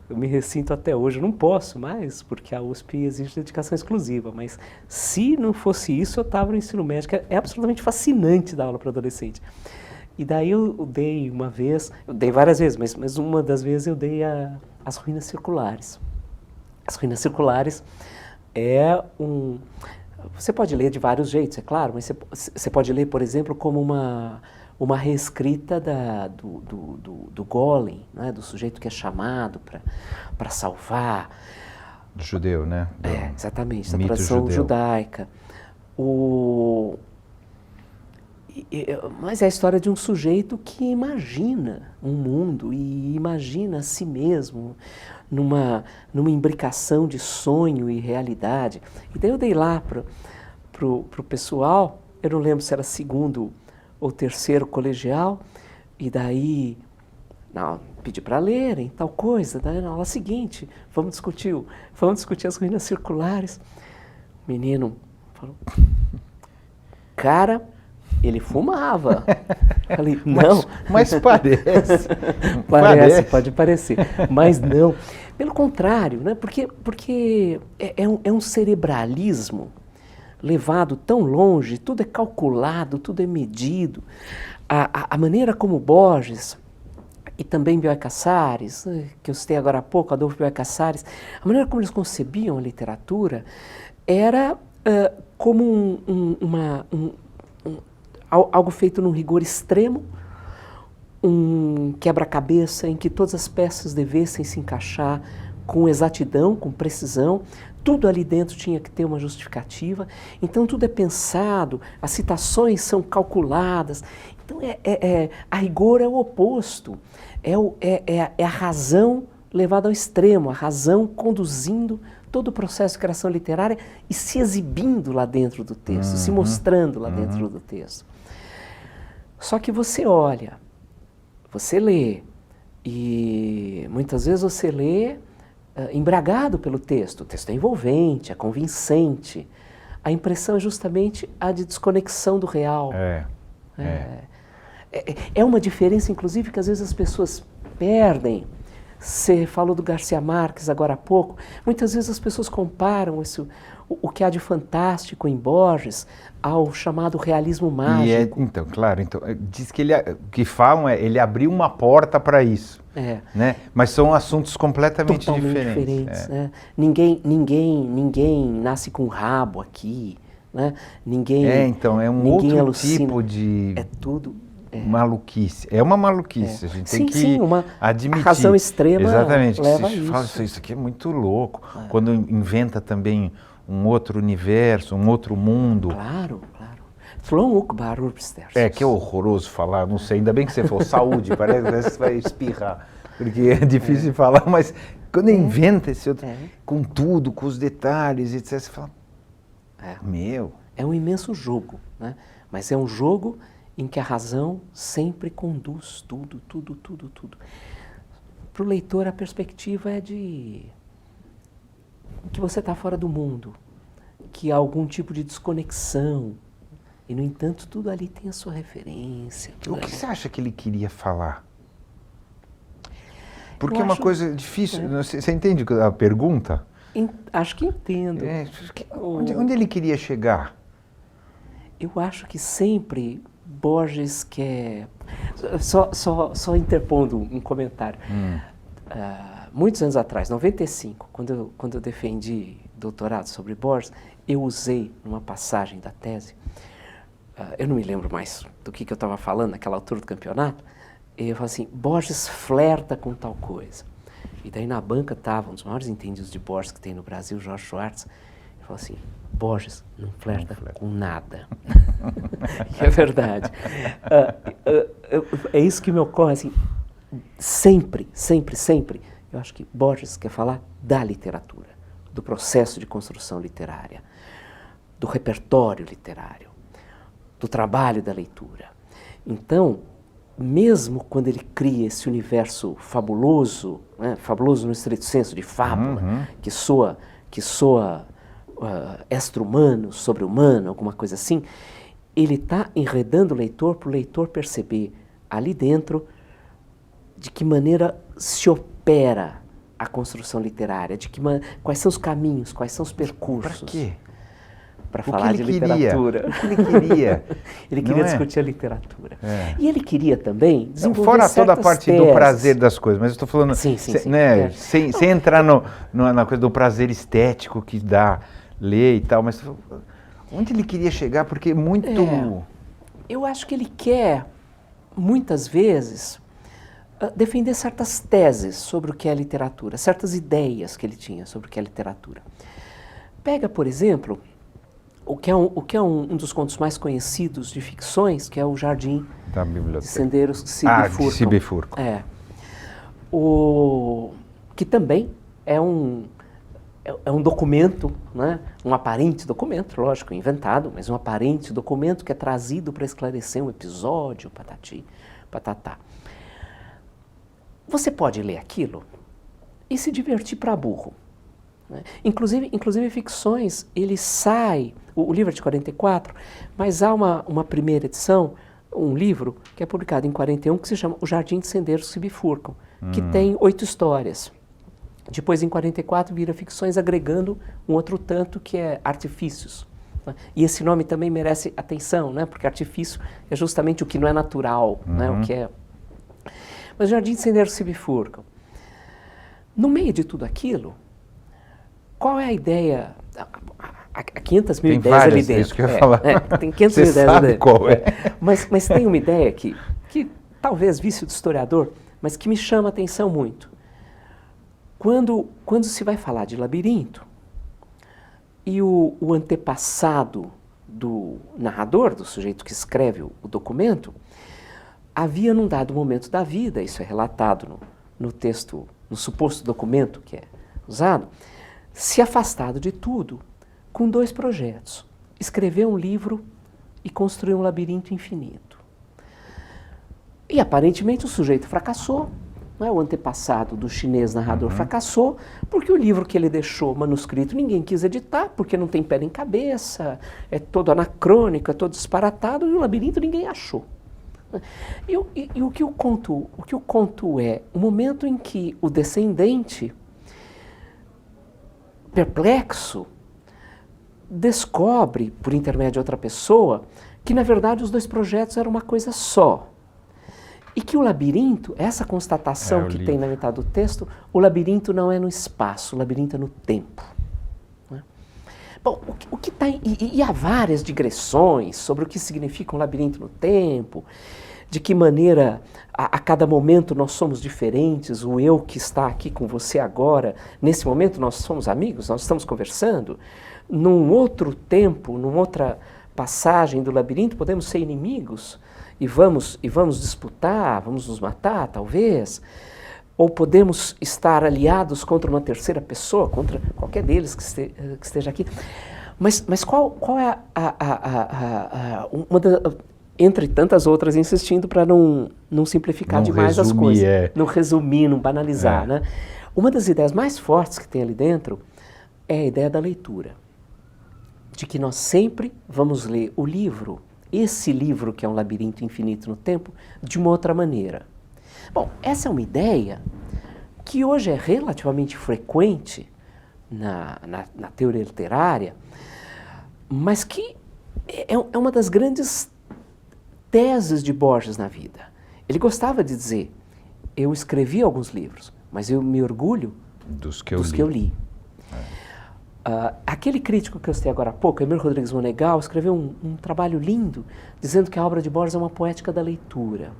Eu me ressinto até hoje, eu não posso mais, porque a USP exige dedicação exclusiva, mas se não fosse isso, eu estava no ensino médio, é absolutamente fascinante dar aula para adolescente. E daí eu dei uma vez, eu dei várias vezes, mas uma das vezes eu dei as ruínas circulares. As ruínas circulares você pode ler de vários jeitos, é claro, mas você pode ler, por exemplo, como uma reescrita do Golem, né? Do sujeito que é chamado para salvar. Do judeu, né? Exatamente, da tradição judaica. Mas é a história de um sujeito que imagina um mundo e imagina a si mesmo numa imbricação de sonho e realidade. E daí eu dei lá pro pessoal, eu não lembro se era segundo ou terceiro colegial, e daí pedi para lerem tal coisa. Daí na aula seguinte, vamos discutir as ruínas circulares. O menino falou, cara, ele fumava. Falei, não. Mas parece. Parece, pode parecer. Mas não. Pelo contrário, né? Porque é um cerebralismo levado tão longe, tudo é calculado, tudo é medido. A maneira como Borges e também Bioy Casares, que eu citei agora há pouco, Adolfo Bioy Casares, a maneira como eles concebiam a literatura era como algo feito num rigor extremo, um quebra-cabeça em que todas as peças devessem se encaixar com exatidão, com precisão, tudo ali dentro tinha que ter uma justificativa, então tudo é pensado, as citações são calculadas, então a rigor é o oposto, é a razão levada ao extremo, a razão conduzindo todo o processo de criação literária e se exibindo lá dentro do texto, se mostrando lá dentro do texto. Só que você olha, você lê, e muitas vezes você lê embriagado pelo texto. O texto é envolvente, é convincente. A impressão é justamente a de desconexão do real. É uma diferença, inclusive, que às vezes as pessoas perdem. Você falou do Garcia Marques agora há pouco. Muitas vezes as pessoas comparam o que há de fantástico em Borges ao chamado realismo mágico. Então, diz que que falam ele abriu uma porta para isso, né? Mas são assuntos completamente diferentes. Né? Ninguém nasce com rabo aqui, né? Então é um outro alucina. Tipo de tudo maluquice. É uma maluquice, a gente tem que admitir. A razão extrema exatamente, leva a isso. Fala, isso aqui é muito louco. Quando inventa também um outro universo, um outro mundo. Claro. Que é horroroso falar, não sei, ainda bem que você falou saúde, parece que você vai espirrar, porque é difícil de falar, mas quando inventa esse outro, com tudo, com os detalhes, etc., você fala, É um imenso jogo, né? Mas é um jogo em que a razão sempre conduz tudo. Para o leitor, a perspectiva é de que você está fora do mundo, que há algum tipo de desconexão, e, no entanto, tudo ali tem a sua referência. O que você acha que ele queria falar? Porque é uma coisa difícil, você entende a pergunta? Acho que entendo. Onde ele queria chegar? Eu acho que sempre Borges quer... Só interpondo um comentário. Muitos anos atrás, 95, quando eu defendi doutorado sobre Borges, eu usei numa passagem da tese, eu não me lembro mais do que eu estava falando naquela altura do campeonato, eu falei assim, Borges flerta com tal coisa. E daí na banca estava um dos maiores entendidos de Borges que tem no Brasil, Jorge Schwartz, e falou assim, Borges não flerta com nada. E é verdade. É isso que me ocorre, assim, sempre, eu acho que Borges quer falar da literatura, do processo de construção literária, do repertório literário, do trabalho da leitura. Então, mesmo quando ele cria esse universo fabuloso, né, fabuloso no estrito senso de fábula, que soa extra-humano, sobre-humano, alguma coisa assim, ele está enredando o leitor para o leitor perceber ali dentro de que maneira se opera a construção literária, quais são os caminhos, quais são os percursos. Para quê? Para falar de literatura. O que ele queria? Ele queria discutir a literatura. E ele queria também desenvolver fora toda a parte teses. do prazer das coisas, mas eu estou falando, sem entrar na coisa do prazer estético que dá ler e tal, mas onde ele queria chegar? Porque muito... Eu acho que ele quer muitas vezes, defender certas teses sobre o que é literatura, certas ideias que ele tinha sobre o que é literatura. Pega, por exemplo, o que é um dos contos mais conhecidos de ficções, que é o Jardim da Biblioteca. de Sendeiros que se bifurcam. Se bifurcam. Que também é um documento, né? Um aparente documento, lógico, inventado, mas um aparente documento que é trazido para esclarecer um episódio, patati, patatá. Você pode ler aquilo e se divertir para burro. Né? Inclusive ficções, ele sai, o livro é de 44, mas há uma primeira edição, um livro que é publicado em 41, que se chama O Jardim de Sendeiros que se Bifurcam, que tem 8 histórias. Depois, em 44, vira ficções agregando um outro tanto que é artifícios. Né? E esse nome também merece atenção, né? Porque artifício é justamente o que não é natural, né? O que é... Mas o Jardim de Sendeiros se bifurcam. No meio de tudo aquilo, qual é a ideia? Há 500 mil tem ideias várias, ali dentro. É isso que eu ia falar. Tem 500 Você mil ideias sabe ali dentro. qual é. Mas tem uma ideia que talvez vício do historiador, mas que me chama a atenção muito. Quando se vai falar de labirinto, e o antepassado do narrador, do sujeito que escreve o documento, havia num dado momento da vida, isso é relatado no texto, no suposto documento que é usado, se afastado de tudo com 2 projetos: escrever um livro e construir um labirinto infinito. E aparentemente o sujeito fracassou, né? O antepassado do chinês narrador fracassou, porque o livro que ele deixou manuscrito ninguém quis editar, porque não tem pé nem cabeça, é todo anacrônico, é todo disparatado, e o labirinto ninguém achou. E o que eu conto é o momento em que o descendente, perplexo, descobre, por intermédio de outra pessoa, que na verdade os 2 projetos eram uma coisa só. E que o labirinto, essa constatação que tem na metade do texto, o labirinto não é no espaço, o labirinto é no tempo. Né? Bom, o que tá e há várias digressões sobre o que significa um labirinto no tempo, de que maneira a cada momento nós somos diferentes, o eu que está aqui com você agora, nesse momento nós somos amigos, nós estamos conversando, num outro tempo, numa outra passagem do labirinto podemos ser inimigos e vamos disputar, vamos nos matar talvez, ou podemos estar aliados contra uma terceira pessoa, contra qualquer deles que esteja aqui. Mas qual é entre tantas outras, insistindo para não simplificar demais as coisas, não resumir, não banalizar. Né? Uma das ideias mais fortes que tem ali dentro é a ideia da leitura, de que nós sempre vamos ler o livro, esse livro que é um labirinto infinito no tempo, de uma outra maneira. Bom, essa é uma ideia que hoje é relativamente frequente na teoria literária, mas que é uma das grandes teses de Borges na vida. Ele gostava de dizer, eu escrevi alguns livros, mas eu me orgulho dos que eu li. Aquele crítico que eu citei agora há pouco, Emílio Rodrigues Monegal, escreveu um trabalho lindo, dizendo que a obra de Borges é uma poética da leitura.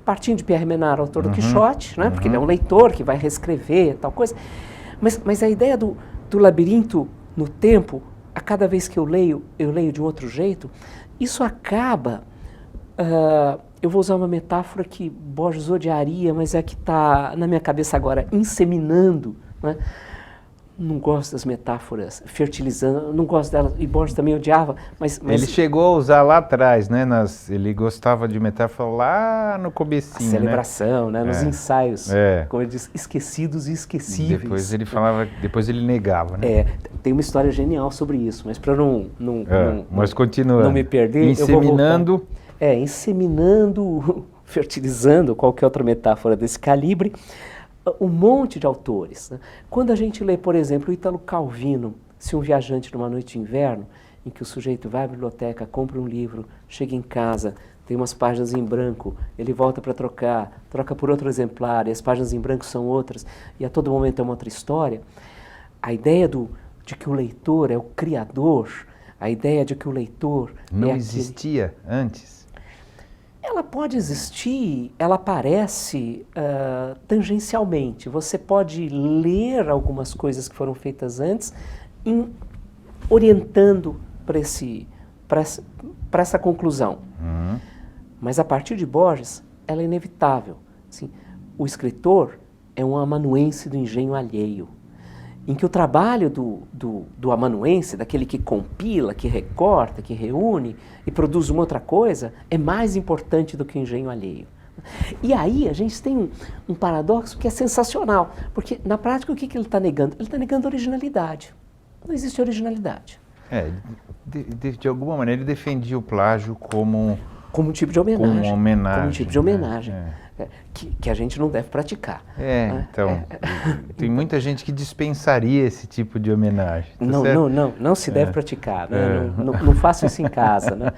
Partindo de Pierre Menard, autor do Quixote, né, porque ele é um leitor que vai reescrever tal coisa, mas a ideia do labirinto no tempo, a cada vez que eu leio de um outro jeito, isso acaba... eu vou usar uma metáfora que Borges odiaria, mas é que está na minha cabeça agora, inseminando, né? Não gosto das metáforas, fertilizando, não gosto delas, e Borges também odiava, mas... Ele chegou a usar lá atrás, né? Ele gostava de metáfora lá no comecinho, a celebração, né? Nos ensaios, como ele diz, esquecidos e esquecíveis. Depois ele falava, depois ele negava, né? Tem uma história genial sobre isso, mas para mas continua. Não me perder, inseminando... eu vou voltar. Inseminando, fertilizando, qualquer outra metáfora desse calibre, um monte de autores. Né? Quando a gente lê, por exemplo, o Ítalo Calvino, Se um Viajante numa Noite de Inverno, em que o sujeito vai à biblioteca, compra um livro, chega em casa, tem umas páginas em branco, ele volta para troca por outro exemplar, e as páginas em branco são outras, e a todo momento é uma outra história. A ideia de que o leitor é o criador, a ideia de que o leitor não existia antes? ela pode existir, ela aparece tangencialmente. Você pode ler algumas coisas que foram feitas antes, orientando para essa conclusão. Mas a partir de Borges, ela é inevitável. Assim, o escritor é um amanuense do engenho alheio, em que o trabalho do amanuense, daquele que compila, que recorta, que reúne e produz uma outra coisa, é mais importante do que o engenho alheio. E aí a gente tem um paradoxo que é sensacional, porque na prática o que ele está negando? Ele está negando originalidade. Não existe originalidade. De alguma maneira ele defendia o plágio como um tipo de homenagem. Como uma homenagem. Como um tipo de homenagem. Que a gente não deve praticar. Então, tem muita gente que dispensaria esse tipo de homenagem. Tá não se deve praticar. Né? Não faça isso em casa. Né?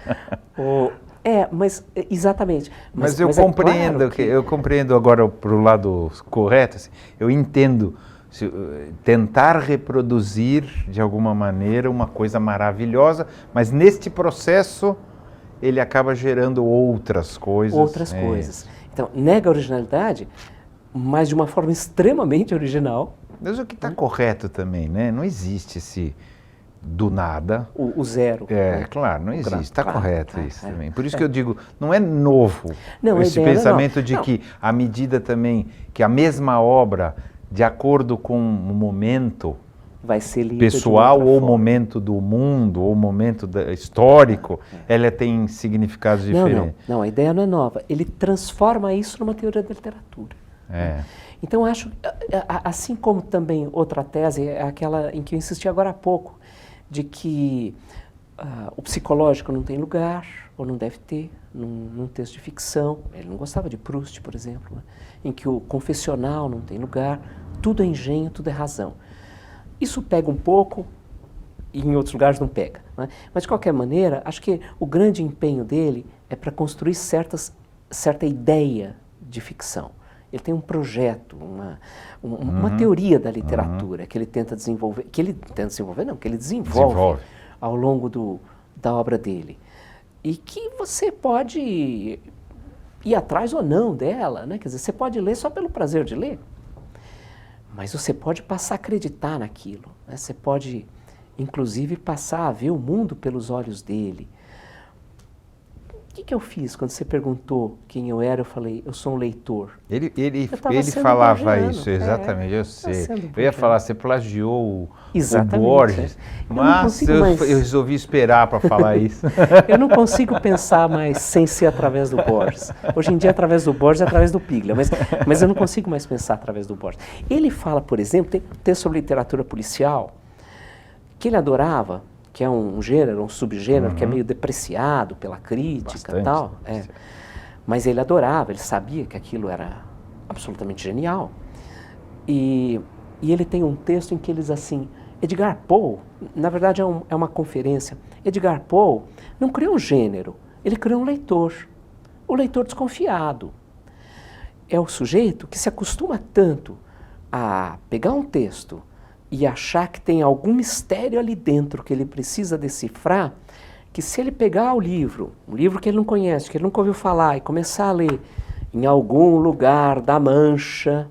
Exatamente. Mas eu compreendo, claro eu compreendo agora para o lado correto, assim, eu entendo tentar reproduzir de alguma maneira uma coisa maravilhosa, mas neste processo ele acaba gerando outras coisas. Então, nega a originalidade, mas de uma forma extremamente original. Mas o que está correto também, né? Não existe esse do nada. O zero. Claro, não existe. Está correto isso também. Por isso que eu digo, não é novo esse pensamento de que à medida também que a mesma obra, de acordo com o momento vai ser pessoal ou momento do mundo ou momento histórico, ela tem significados diferentes. Não, a ideia não é nova. Ele transforma isso numa teoria da literatura. Então acho, assim como também outra tese é aquela em que eu insisti agora há pouco, de que o psicológico não tem lugar ou não deve ter num texto de ficção. Ele não gostava de Proust, por exemplo, né? Em que o confessional não tem lugar, tudo é engenho, tudo é razão. Isso pega um pouco e em outros lugares não pega. Né? Mas, de qualquer maneira, acho que o grande empenho dele é para construir certa ideia de ficção. Ele tem um projeto, uma teoria da literatura que ele tenta desenvolver, que ele desenvolve ao longo da obra dele. E que você pode ir atrás ou não dela, né? Quer dizer, você pode ler só pelo prazer de ler. Mas você pode passar a acreditar naquilo, né? Você pode, inclusive, passar a ver o mundo pelos olhos dele. O que eu fiz quando você perguntou quem eu era? Eu falei, eu sou um leitor. Ele falava isso, exatamente, eu sei. Eu ia falar, você plagiou o Borges, mas eu resolvi esperar para falar isso. Eu não consigo pensar mais sem ser através do Borges. Hoje em dia, através do Borges, é através do Piglia, mas eu não consigo mais pensar através do Borges. Ele fala, por exemplo, tem um texto sobre literatura policial, que ele adorava, que é um gênero, um subgênero, que é meio depreciado pela crítica e tal. Mas ele adorava, ele sabia que aquilo era absolutamente genial. E ele tem um texto em que ele diz assim, Edgar Poe, na verdade é uma conferência, Edgar Poe não criou um gênero, ele criou um leitor, o leitor desconfiado. É o sujeito que se acostuma tanto a pegar um texto e achar que tem algum mistério ali dentro que ele precisa decifrar, que se ele pegar um livro que ele não conhece, que ele nunca ouviu falar, e começar a ler em algum lugar da Mancha,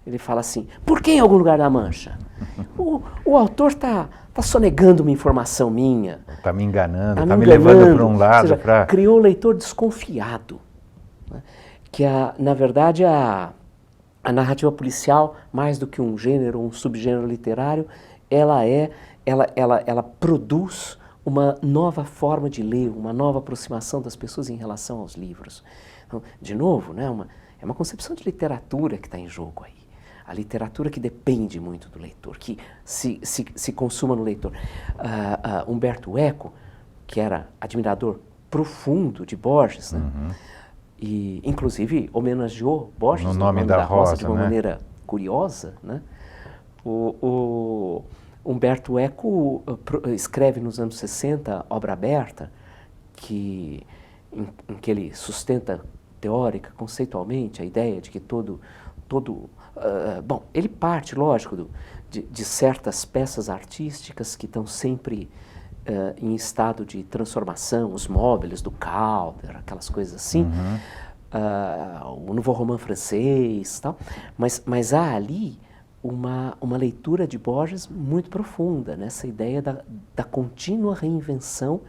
ele fala assim, por que em algum lugar da Mancha? O autor está sonegando uma informação minha. Está me enganando, está me levando para um lado. Ou seja, criou o leitor desconfiado. Né? Que, na verdade, a narrativa policial, mais do que um gênero, um subgênero literário, ela produz uma nova forma de ler, uma nova aproximação das pessoas em relação aos livros. Então, de novo, né, é uma concepção de literatura que está em jogo aí. A literatura que depende muito do leitor, que se consuma no leitor. Umberto Eco, que era admirador profundo de Borges, né? E, inclusive, homenageou Borges no Nome da Rosa, de uma maneira curiosa, né? O Umberto Eco escreve nos anos 60 Obra Aberta, em que ele sustenta teórica, conceitualmente, a ideia de que bom, ele parte, lógico, de certas peças artísticas que estão sempre em estado de transformação, os móveis do Calder, aquelas coisas assim, o Nouveau Roman francês, tal. Mas há ali uma leitura de Borges muito profunda, nessa ideia da contínua reinvenção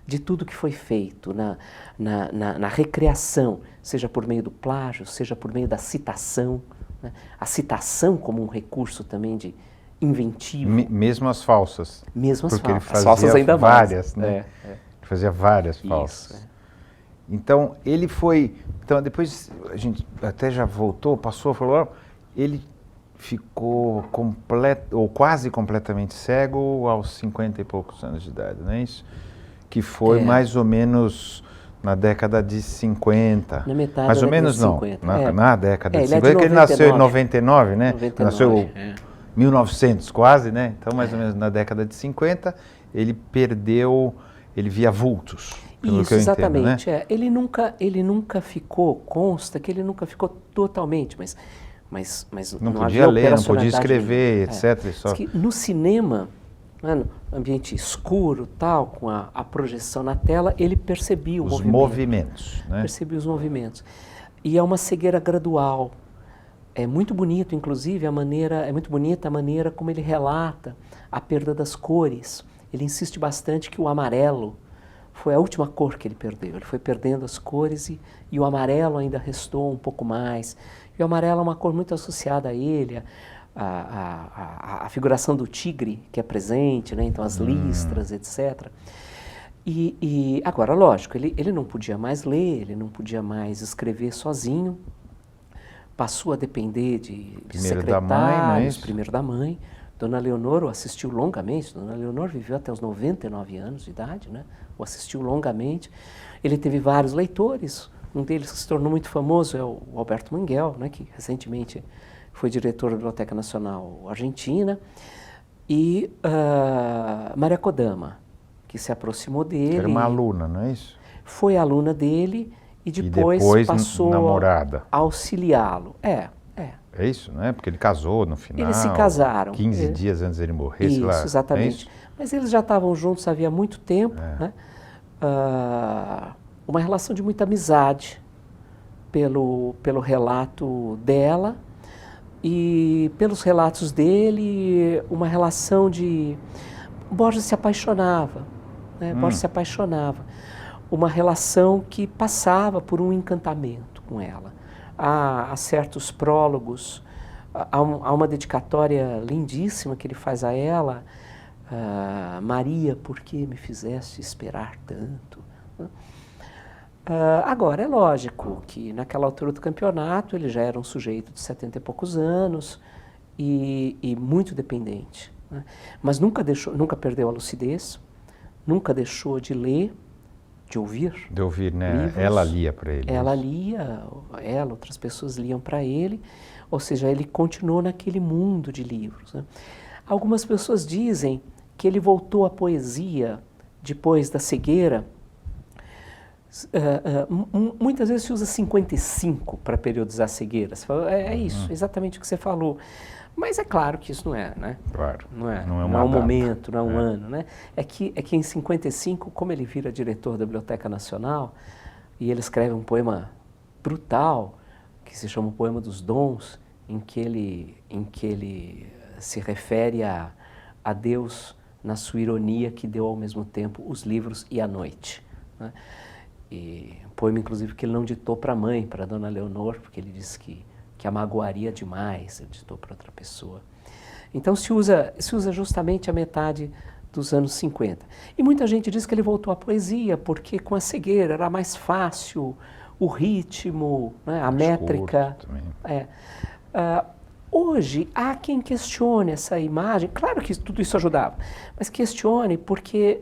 de tudo que foi feito, na recriação, seja por meio do plágio, seja por meio da citação, né? A citação como um recurso também de inventivo. Mesmo as falsas. Mesmo as porque falsas. Ele fazia as falsas ainda várias, mais. né? Ele fazia várias falsas. Isso, Então, ele foi... Então, depois a gente até já voltou, passou, falou... Ele ficou ou quase completamente cego aos 50 e poucos anos de idade, não é isso? Que foi mais ou menos na década de 50. Na metade mais da ou menos década não, de 50. na década de 50, ele é de porque ele nasceu em 99, né? 99, nasceu 1900 quase, né? Então, mais ou menos na década de 50, ele via vultos, pelo Isso, que eu exatamente. entendo, né? Ele nunca ficou, consta que ele nunca ficou totalmente, mas não não podia havia ler, não podia operacionalidade escrever, nenhuma. etc. Só... Que no cinema, né, no ambiente escuro, tal, com a projeção na tela, ele percebia os movimentos, né? Percebia os movimentos. E é uma cegueira gradual. É muito bonito, inclusive, é muito bonita a maneira como ele relata a perda das cores. Ele insiste bastante que o amarelo foi a última cor que ele perdeu. Ele foi perdendo as cores e o amarelo ainda restou um pouco mais. E o amarelo é uma cor muito associada a ele, a figuração do tigre que é presente, né? Então as listras, etc. E agora, lógico, ele não podia mais ler, ele não podia mais escrever sozinho, passou a depender de secretários, primeiro da mãe. Dona Leonor o assistiu longamente, Dona Leonor viveu até os 99 anos de idade, né? O assistiu longamente. Ele teve vários leitores, um deles que se tornou muito famoso é o Alberto Manguel, né? Que recentemente foi diretor da Biblioteca Nacional Argentina, e Maria Kodama, que se aproximou dele. Era uma aluna, não é isso? Foi aluna dele e depois passou namorada. A auxiliá-lo. É isso, né? Porque ele casou no final. Eles se casaram. 15 dias antes dele morrer, isso, sei lá. Exatamente. É isso? Mas eles já estavam juntos havia muito tempo, né? Uma relação de muita amizade pelo relato dela e pelos relatos dele, uma relação de... Borges se apaixonava, né? Borges se apaixonava. Uma relação que passava por um encantamento com ela. Há certos prólogos, há uma dedicatória lindíssima que ele faz a ela, Maria, por que me fizeste esperar tanto? Agora, é lógico que naquela altura do campeonato ele já era um sujeito de 70 e poucos anos e muito dependente, né? Mas nunca perdeu a lucidez, nunca deixou de ler, de ouvir. De ouvir, né? Livros. Ela lia para ele. Ela lia, outras pessoas liam para ele, ou seja, ele continuou naquele mundo de livros, né? Algumas pessoas dizem que ele voltou à poesia depois da cegueira. Muitas vezes se usa 55 para periodizar a cegueira. Você fala, é isso, exatamente o que você falou. Mas é claro que isso não é, né? Claro. Não é um momento, não é um ano, né? É que em 55, como ele vira diretor da Biblioteca Nacional, e ele escreve um poema brutal, que se chama o Poema dos Dons, em que ele se refere a Deus na sua ironia, que deu ao mesmo tempo os livros e a noite, né? E um poema, inclusive, que ele não ditou para a mãe, para a Dona Leonor, porque ele disse que a magoaria demais, ele ditou para outra pessoa. Então se usa justamente a metade dos anos 50. E muita gente diz que ele voltou à poesia, porque com a cegueira era mais fácil o ritmo, né, a métrica. Hoje há quem questione essa imagem, claro que tudo isso ajudava, mas questione porque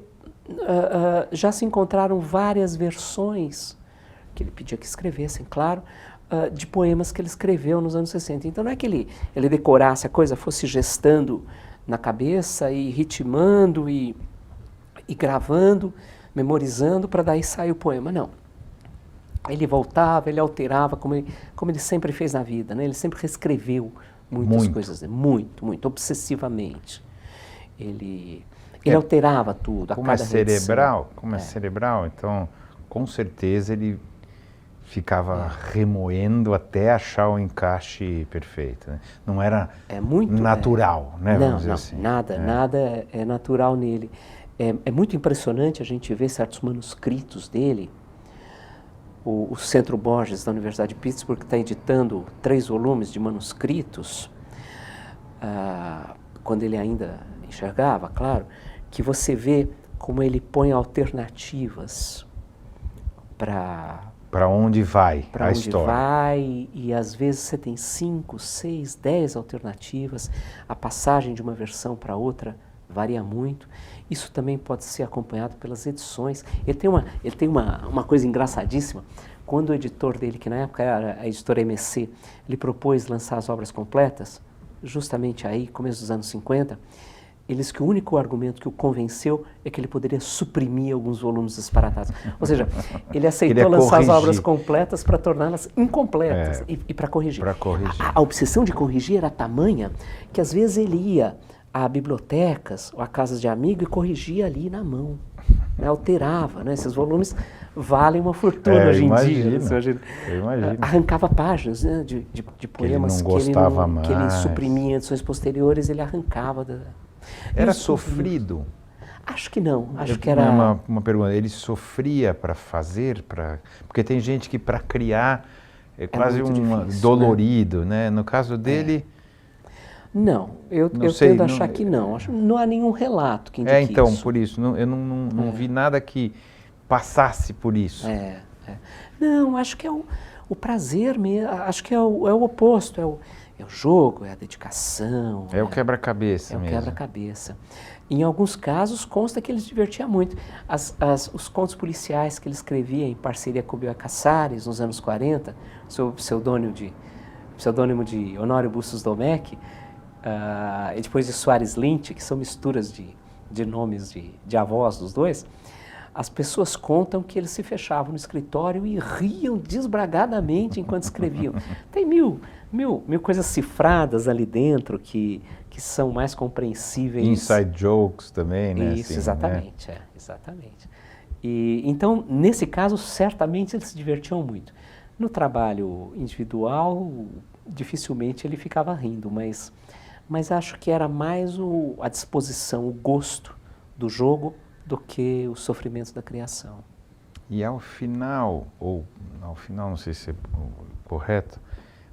já se encontraram várias versões, que ele pedia que escrevessem, claro, de poemas que ele escreveu nos anos 60. Então não é que ele decorasse a coisa, fosse gestando na cabeça e ritmando e gravando, memorizando para daí sair o poema, não. Ele voltava, ele alterava, como ele sempre fez na vida, né? Ele sempre reescreveu muitas coisas, muito, obsessivamente. Ele alterava tudo, como é cerebral, então com certeza ele ficava remoendo até achar o encaixe perfeito, né? Não era muito natural, né? Não, Vamos dizer não, assim. nada é natural nele. É muito impressionante a gente ver certos manuscritos dele. O Centro Borges da Universidade de Pittsburgh está editando 3 volumes de manuscritos, quando ele ainda enxergava, claro, que você vê como ele põe alternativas para onde vai a onde história. vai, e às vezes você tem 5, 6, 10 alternativas, a passagem de uma versão para outra varia muito. Isso também pode ser acompanhado pelas edições. Ele tem uma coisa engraçadíssima. Quando o editor dele, que na época era a editora MC, ele propôs lançar as obras completas, justamente aí, começo dos anos 50, ele disse que o único argumento que o convenceu é que ele poderia suprimir alguns volumes disparatados. Ou seja, ele aceitou lançar as obras completas para torná-las incompletas e para corrigir. A obsessão de corrigir era tamanha que às vezes ele ia a bibliotecas ou a casas de amigo e corrigia ali na mão, né? Alterava, né? Esses volumes valem uma fortuna hoje em dia. Eu imagino. Arrancava páginas, né, de poemas que ele suprimia em edições posteriores, ele arrancava. Era sofrido? Acho que não. Acho que era uma pergunta. Ele sofria para fazer, porque tem gente que para criar é quase difícil, dolorido, né? No caso dele. Não, eu tendo a achar que não. Não há nenhum relato que indique isso. Então, por isso, eu não vi nada que passasse por isso. Não, acho que é o prazer mesmo, acho que é o oposto, é o jogo, é a dedicação. É o quebra-cabeça mesmo. É o quebra-cabeça. Em alguns casos, consta que ele se divertia muito. Os contos policiais que ele escrevia em parceria com o Bioy Casares, nos anos 40, sob pseudônimo de Honório Bustos Domecq, e depois de Soares Lynch, que são misturas de nomes de avós dos dois, as pessoas contam que eles se fechavam no escritório e riam desbragadamente enquanto escreviam. Tem mil coisas cifradas ali dentro que são mais compreensíveis. Inside jokes também, né? Isso, assim, exatamente, né? Exatamente. E, então, nesse caso, certamente eles se divertiam muito. No trabalho individual, dificilmente ele ficava rindo, mas acho que era mais a disposição, o gosto do jogo do que os sofrimentos da criação. E ao final, não sei se é correto,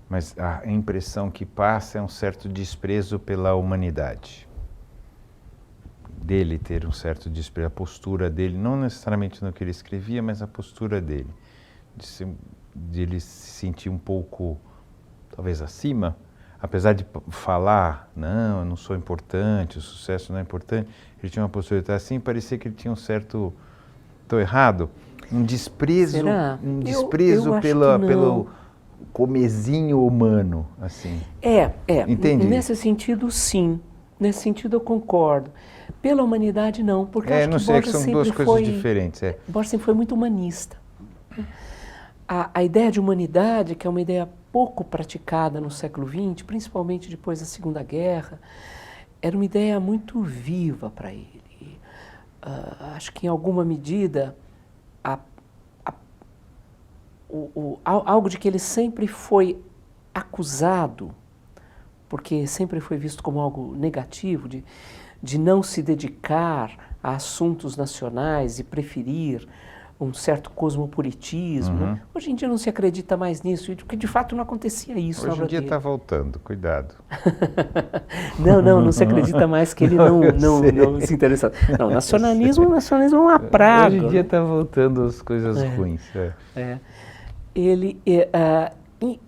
mas a impressão que passa é um certo desprezo pela humanidade. Dele ter um certo desprezo, a postura dele, não necessariamente no que ele escrevia, mas a postura dele. De ele se sentir um pouco, talvez acima, apesar de falar, não, eu não sou importante, o sucesso não é importante, ele tinha uma postura assim, parecia que ele tinha um certo, estou errado, um desprezo, Será? pelo comezinho humano, assim. Entendi. Nesse sentido, sim. Nesse sentido, eu concordo. Pela humanidade, não, porque acho que Borges são duas coisas diferentes. Borges sempre foi muito humanista. A ideia de humanidade, que é uma ideia pouco praticada no século XX, principalmente depois da Segunda Guerra, era uma ideia muito viva para ele. Acho que, em alguma medida, algo de que ele sempre foi acusado, porque sempre foi visto como algo negativo, de não se dedicar a assuntos nacionais e preferir um certo cosmopolitismo. Né? Hoje em dia não se acredita mais nisso, porque de fato não acontecia isso. Hoje em dia está voltando, cuidado. Não se acredita mais que ele não se interessa. Não, nacionalismo é uma praga. Hoje em dia está voltando as coisas ruins.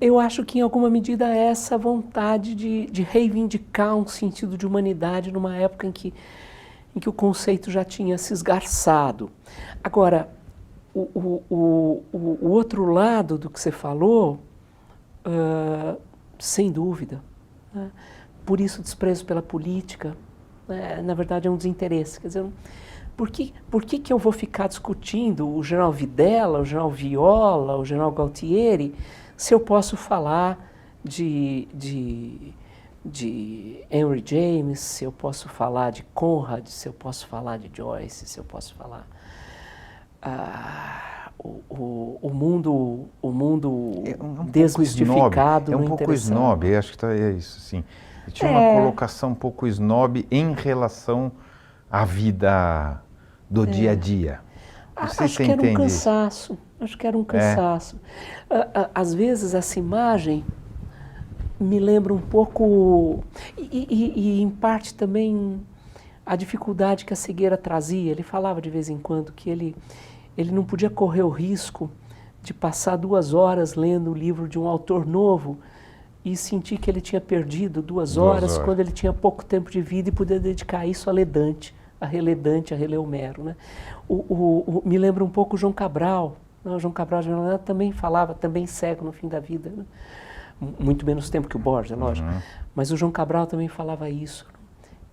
Eu acho que em alguma medida é essa vontade de reivindicar um sentido de humanidade numa época em que o conceito já tinha se esgarçado. Agora, o outro lado do que você falou, sem dúvida, né? Por isso desprezo pela política, na verdade é um desinteresse. Quer dizer, por que eu vou ficar discutindo o general Videla, o general Viola, o general Galtieri, se eu posso falar de de Henry James, se eu posso falar de Conrad, se eu posso falar de Joyce, se eu posso falar o mundo desmistificado. É um pouco snob, eu acho que é isso, sim. Tinha uma colocação um pouco snob em relação à vida do dia a dia. Acho que era um cansaço. Acho que era um cansaço. Às vezes essa imagem me lembra um pouco, e em parte também a dificuldade que a cegueira trazia. Ele falava de vez em quando que ele não podia correr o risco de passar 2 horas lendo o livro de um autor novo e sentir que ele tinha perdido 2 horas quando ele tinha pouco tempo de vida e poder dedicar isso a Ledante, a reler Homero, né? Me lembra um pouco o João Cabral. O João Cabral também falava, também cego no fim da vida, né? Muito menos tempo que o Borges, é lógico. Mas o João Cabral também falava isso.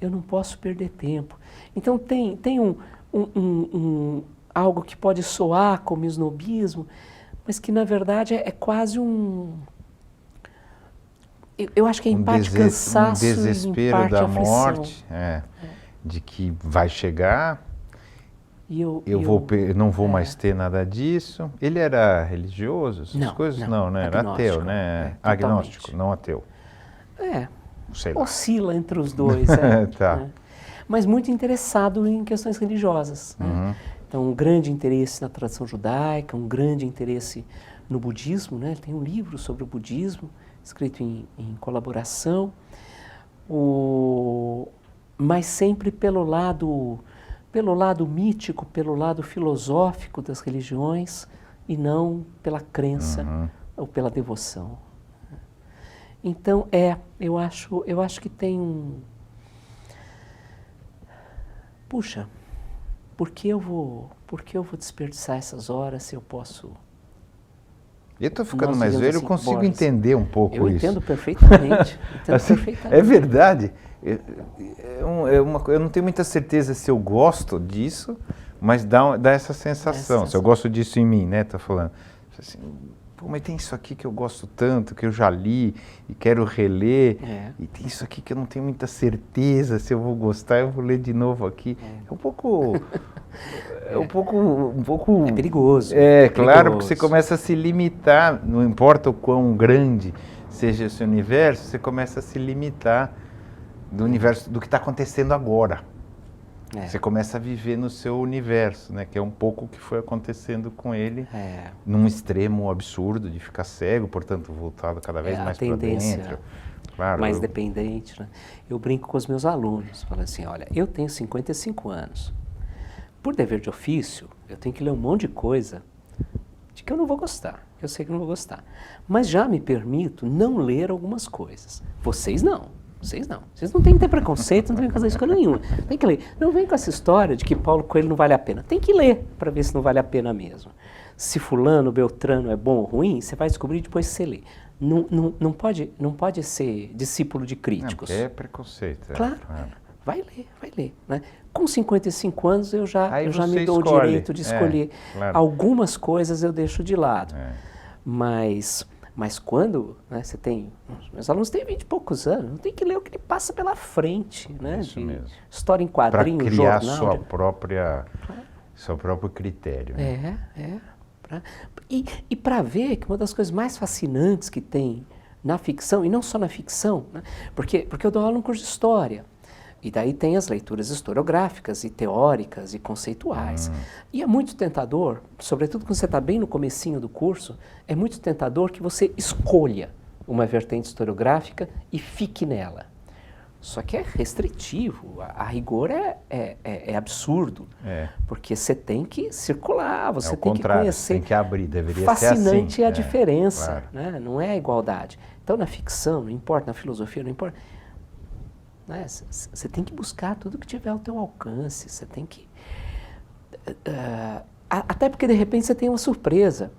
Eu não posso perder tempo. Então tem algo que pode soar como snobismo, mas que na verdade é quase eu acho que é em parte cansaço um desespero e em parte da aflição. morte, de que vai chegar. Eu não vou mais ter nada disso. Ele era religioso? Essas coisas? Não, né? Era ateu, né? Agnóstico, não ateu. Sei lá. Oscila entre os dois. Tá. Mas muito interessado em questões religiosas. Né? Então, um grande interesse na tradição judaica, um grande interesse no budismo, né? Ele tem um livro sobre o budismo, escrito em colaboração, mas sempre pelo lado mítico, pelo lado filosófico das religiões e não pela crença ou pela devoção. Então, eu acho que tem puxa, por que eu vou desperdiçar essas horas se eu posso... Eu estou ficando mais velho, eu consigo entender um pouco isso. Eu entendo perfeitamente. É verdade. Eu não tenho muita certeza se eu gosto disso, mas dá essa sensação. Se eu gosto disso em mim, né? Tô falando. Assim, pô, mas tem isso aqui que eu gosto tanto, que eu já li e quero reler. E tem isso aqui que eu não tenho muita certeza se eu vou gostar, eu vou ler de novo aqui. É um pouco... É perigoso. Claro, porque você começa a se limitar, não importa o quão grande seja esse universo, você começa a se limitar do universo, do que está acontecendo agora. Você começa a viver no seu universo, né? Que é um pouco o que foi acontecendo com ele, num extremo absurdo de ficar cego, portanto voltado cada vez mais para dentro. Claro, mais dependente, né? Eu brinco com os meus alunos, falo assim, olha, eu tenho 55 anos. Por dever de ofício, eu tenho que ler um monte de coisa de que eu não vou gostar. Eu sei que não vou gostar. Mas já me permito não ler algumas coisas. Vocês não. Vocês não têm que ter preconceito, não tem que fazer escolha nenhuma. Tem que ler. Não vem com essa história de que Paulo Coelho não vale a pena. Tem que ler para ver se não vale a pena mesmo. Se fulano, beltrano é bom ou ruim, você vai descobrir depois que você lê. Não pode ser discípulo de críticos. É preconceito. Claro. Vai ler. Né? Com 55 anos eu já me dou o direito de escolher. Claro. Algumas coisas eu deixo de lado. Mas quando, né, você tem... Meus alunos têm 20 e poucos anos, não tem que ler o que ele passa pela frente. Né, isso mesmo. História em quadrinho, para criar jornal. seu próprio critério. Né? E para ver que uma das coisas mais fascinantes que tem na ficção, e não só na ficção, né, porque eu dou aula no curso de História, e daí tem as leituras historiográficas e teóricas e conceituais. E é muito tentador, sobretudo quando você está bem no comecinho do curso, é muito tentador que você escolha uma vertente historiográfica e fique nela. Só que é restritivo, a rigor é absurdo, porque você tem que circular, você tem que conhecer. Tem que abrir, deveria fascinante ser assim. É a diferença, claro. Né? Não é a igualdade. Então na ficção, não importa, na filosofia, não importa. Você tem que buscar tudo que tiver ao teu alcance, você tem que... até porque de repente você tem uma surpresa.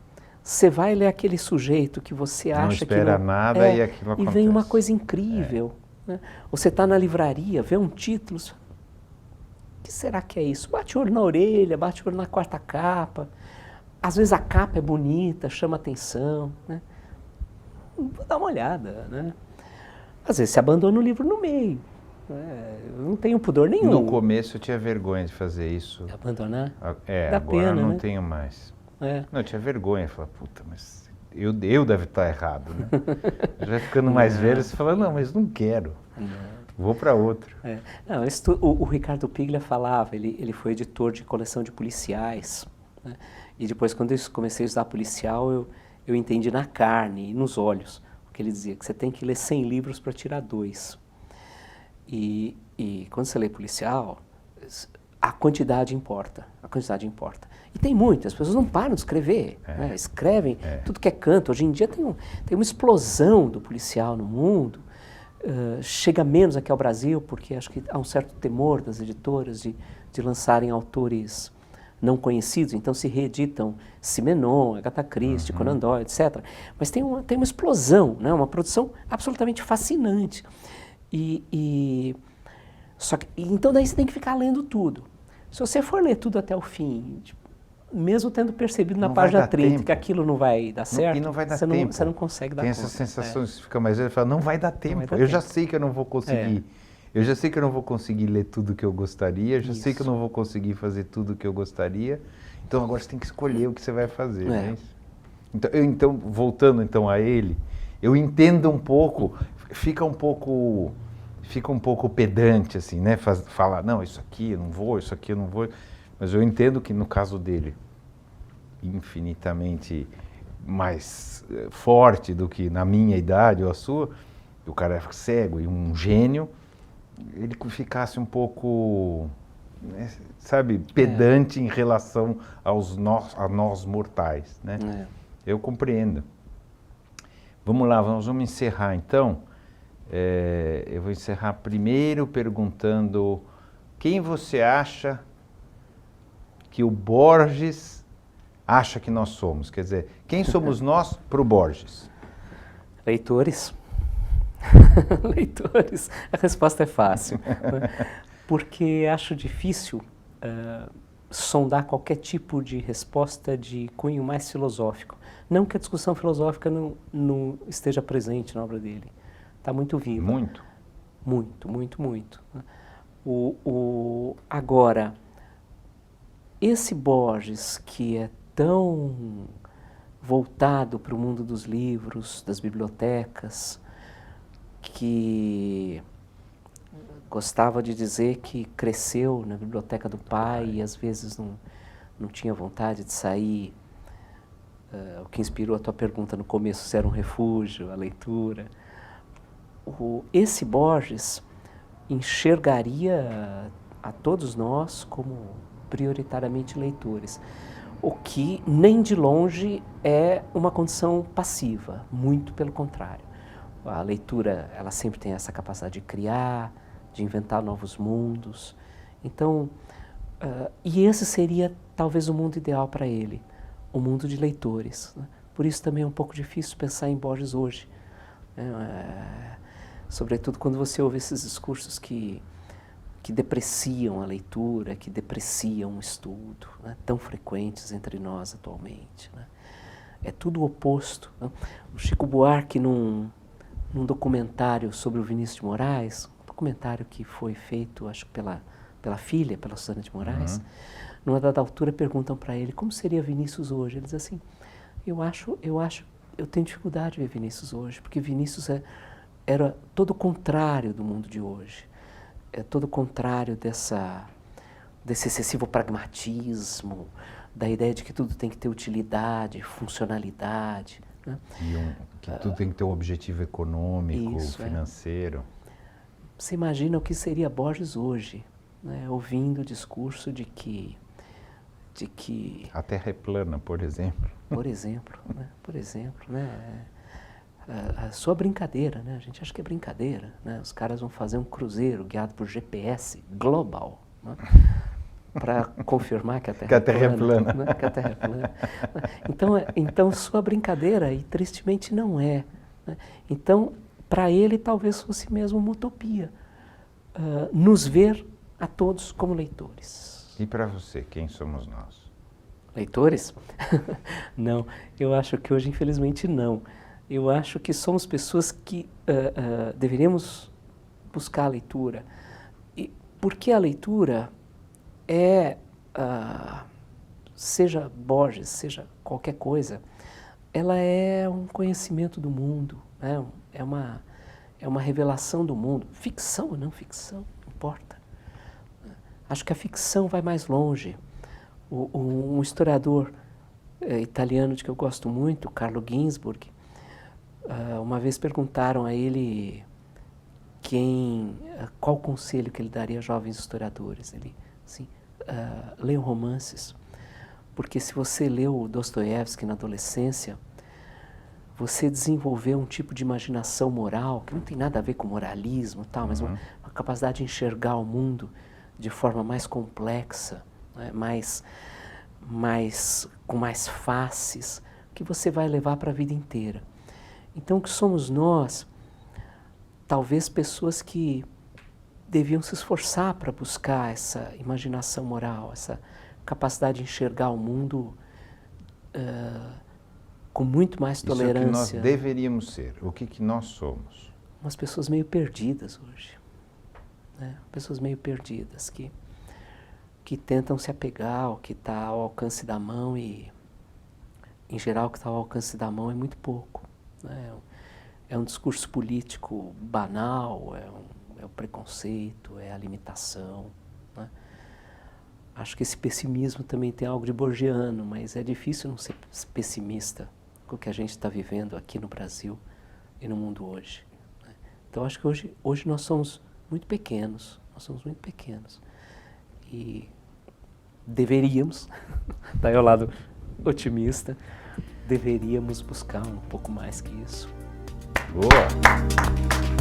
Você vai ler aquele sujeito que você acha que não espera nada e aquilo acontece. E vem uma coisa incrível. Né? Você está na livraria, vê um título, o que será que é isso? Bate o olho na orelha, bate o olho na quarta capa. Às vezes a capa é bonita, chama atenção. Né? Vou dar uma olhada. Né? às vezes se abandona o livro no meio. Eu não tenho pudor nenhum. No começo eu tinha vergonha de fazer isso. Abandonar? É, Dá agora pena, eu não né? tenho mais. É. Não, eu tinha vergonha, eu falava, puta, mas eu devo estar errado, né? Já ficando mais velho, você fala, não, mas não quero. Vou para outro. Não, o Ricardo Piglia falava, ele foi editor de coleção de policiais, né? E depois, quando eu comecei a estudar policial, eu entendi na carne e nos olhos o que ele dizia, que você tem que ler 100 livros para tirar 2. E quando você lê policial, a quantidade importa, E tem muitas, as pessoas não param de escrever, né? Escrevem tudo que é canto. Hoje em dia tem uma explosão do policial no mundo. Chega menos aqui ao Brasil, porque acho que há um certo temor das editoras de lançarem autores não conhecidos, então se reeditam Simenon, Agatha Christie, Conan Doyle, etc. Mas tem uma explosão, né? Uma produção absolutamente fascinante. Então daí você tem que ficar lendo tudo. Se você for ler tudo até o fim, mesmo tendo percebido na página 30 que aquilo não vai dar certo, e não vai dar você tempo. Você não consegue dar conta. Tem essas sensações, você fica mais velho e fala, não vai dar tempo. Já sei que eu não vou conseguir. Eu já sei que eu não vou conseguir ler tudo que eu gostaria, eu já sei que eu não vou conseguir fazer tudo que eu gostaria. Então agora você tem que escolher o que você vai fazer, não é isso? Então, voltando então a ele, eu entendo um pouco, fica um pouco pedante, assim, né? Falar, não, isso aqui eu não vou, isso aqui eu não vou. Mas eu entendo que no caso dele, infinitamente mais forte do que na minha idade ou a sua, o cara é cego e um gênio, ele ficasse um pouco, né, sabe, pedante em relação a nós mortais, né? Eu compreendo. Vamos lá, vamos encerrar então. Eu vou encerrar primeiro perguntando quem você acha que o Borges acha que nós somos? Quer dizer, quem somos nós para o Borges? Leitores. Leitores. A resposta é fácil. Porque acho difícil sondar qualquer tipo de resposta de cunho mais filosófico. Não que a discussão filosófica não esteja presente na obra dele. Está muito viva. Muito? Muito. Agora, esse Borges que é tão voltado para o mundo dos livros, das bibliotecas, que gostava de dizer que cresceu na biblioteca do pai e às vezes não tinha vontade de sair. O que inspirou a tua pergunta no começo, se era um refúgio, a leitura. Esse Borges enxergaria a todos nós como prioritariamente leitores, o que nem de longe é uma condição passiva, muito pelo contrário. A leitura, ela sempre tem essa capacidade de criar, de inventar novos mundos. Então, e esse seria talvez o mundo ideal para ele, o mundo de leitores, né? Por isso também é um pouco difícil pensar em Borges hoje. Sobretudo quando você ouve esses discursos que depreciam a leitura, que depreciam o estudo, né? Tão frequentes entre nós atualmente, né? É tudo o oposto, né? O Chico Buarque, num documentário sobre o Vinícius de Moraes, um documentário que foi feito, acho que pela filha, pela Susana de Moraes, numa dada altura perguntam para ele como seria Vinícius hoje. Ele diz assim, eu tenho dificuldade de ver Vinícius hoje, porque Vinícius era todo o contrário do mundo de hoje. É todo o contrário desse excessivo pragmatismo, da ideia de que tudo tem que ter utilidade, funcionalidade, né? Que tudo tem que ter um objetivo econômico, financeiro. Você imagina o que seria Borges hoje, né? Ouvindo o discurso de que a Terra é plana, por exemplo. Por exemplo, né? A sua brincadeira, né? A gente acha que é brincadeira, né? Os caras vão fazer um cruzeiro guiado por GPS global, né? Para confirmar que a Terra é plana. Né? Que a Terra é plana. Então, sua brincadeira, e tristemente não é, né? Então, para ele, talvez fosse mesmo uma utopia, nos ver a todos como leitores. E para você, quem somos nós? Leitores? Não, eu acho que hoje, infelizmente, não. Eu acho que somos pessoas que deveríamos buscar a leitura. E porque a leitura é, seja Borges, seja qualquer coisa, ela é um conhecimento do mundo, né? É uma revelação do mundo. Ficção ou não ficção, não importa. Acho que a ficção vai mais longe. Um historiador italiano de que eu gosto muito, Carlo Ginzburg, uma vez perguntaram a ele qual conselho que ele daria a jovens historiadores. Ele, assim, leiam romances, porque se você leu Dostoiévski na adolescência, você desenvolveu um tipo de imaginação moral, que não tem nada a ver com moralismo, tal, mas uma capacidade de enxergar o mundo de forma mais complexa, né, com mais faces, que você vai levar para a vida inteira. Então, o que somos nós? Talvez pessoas que deviam se esforçar para buscar essa imaginação moral, essa capacidade de enxergar o mundo com muito mais tolerância. Isso é o que nós deveríamos ser. O que nós somos? Umas pessoas meio perdidas hoje. Né? Pessoas meio perdidas que tentam se apegar ao que está ao alcance da mão e, em geral, o que está ao alcance da mão é muito pouco. Né? É um discurso político banal, é o preconceito, é a limitação. Né? Acho que esse pessimismo também tem algo de borgiano, mas é difícil não ser pessimista com o que a gente está vivendo aqui no Brasil e no mundo hoje. Né? Então, acho que hoje nós somos muito pequenos, e deveríamos, daí ao lado otimista, deveríamos buscar um pouco mais que isso. Boa!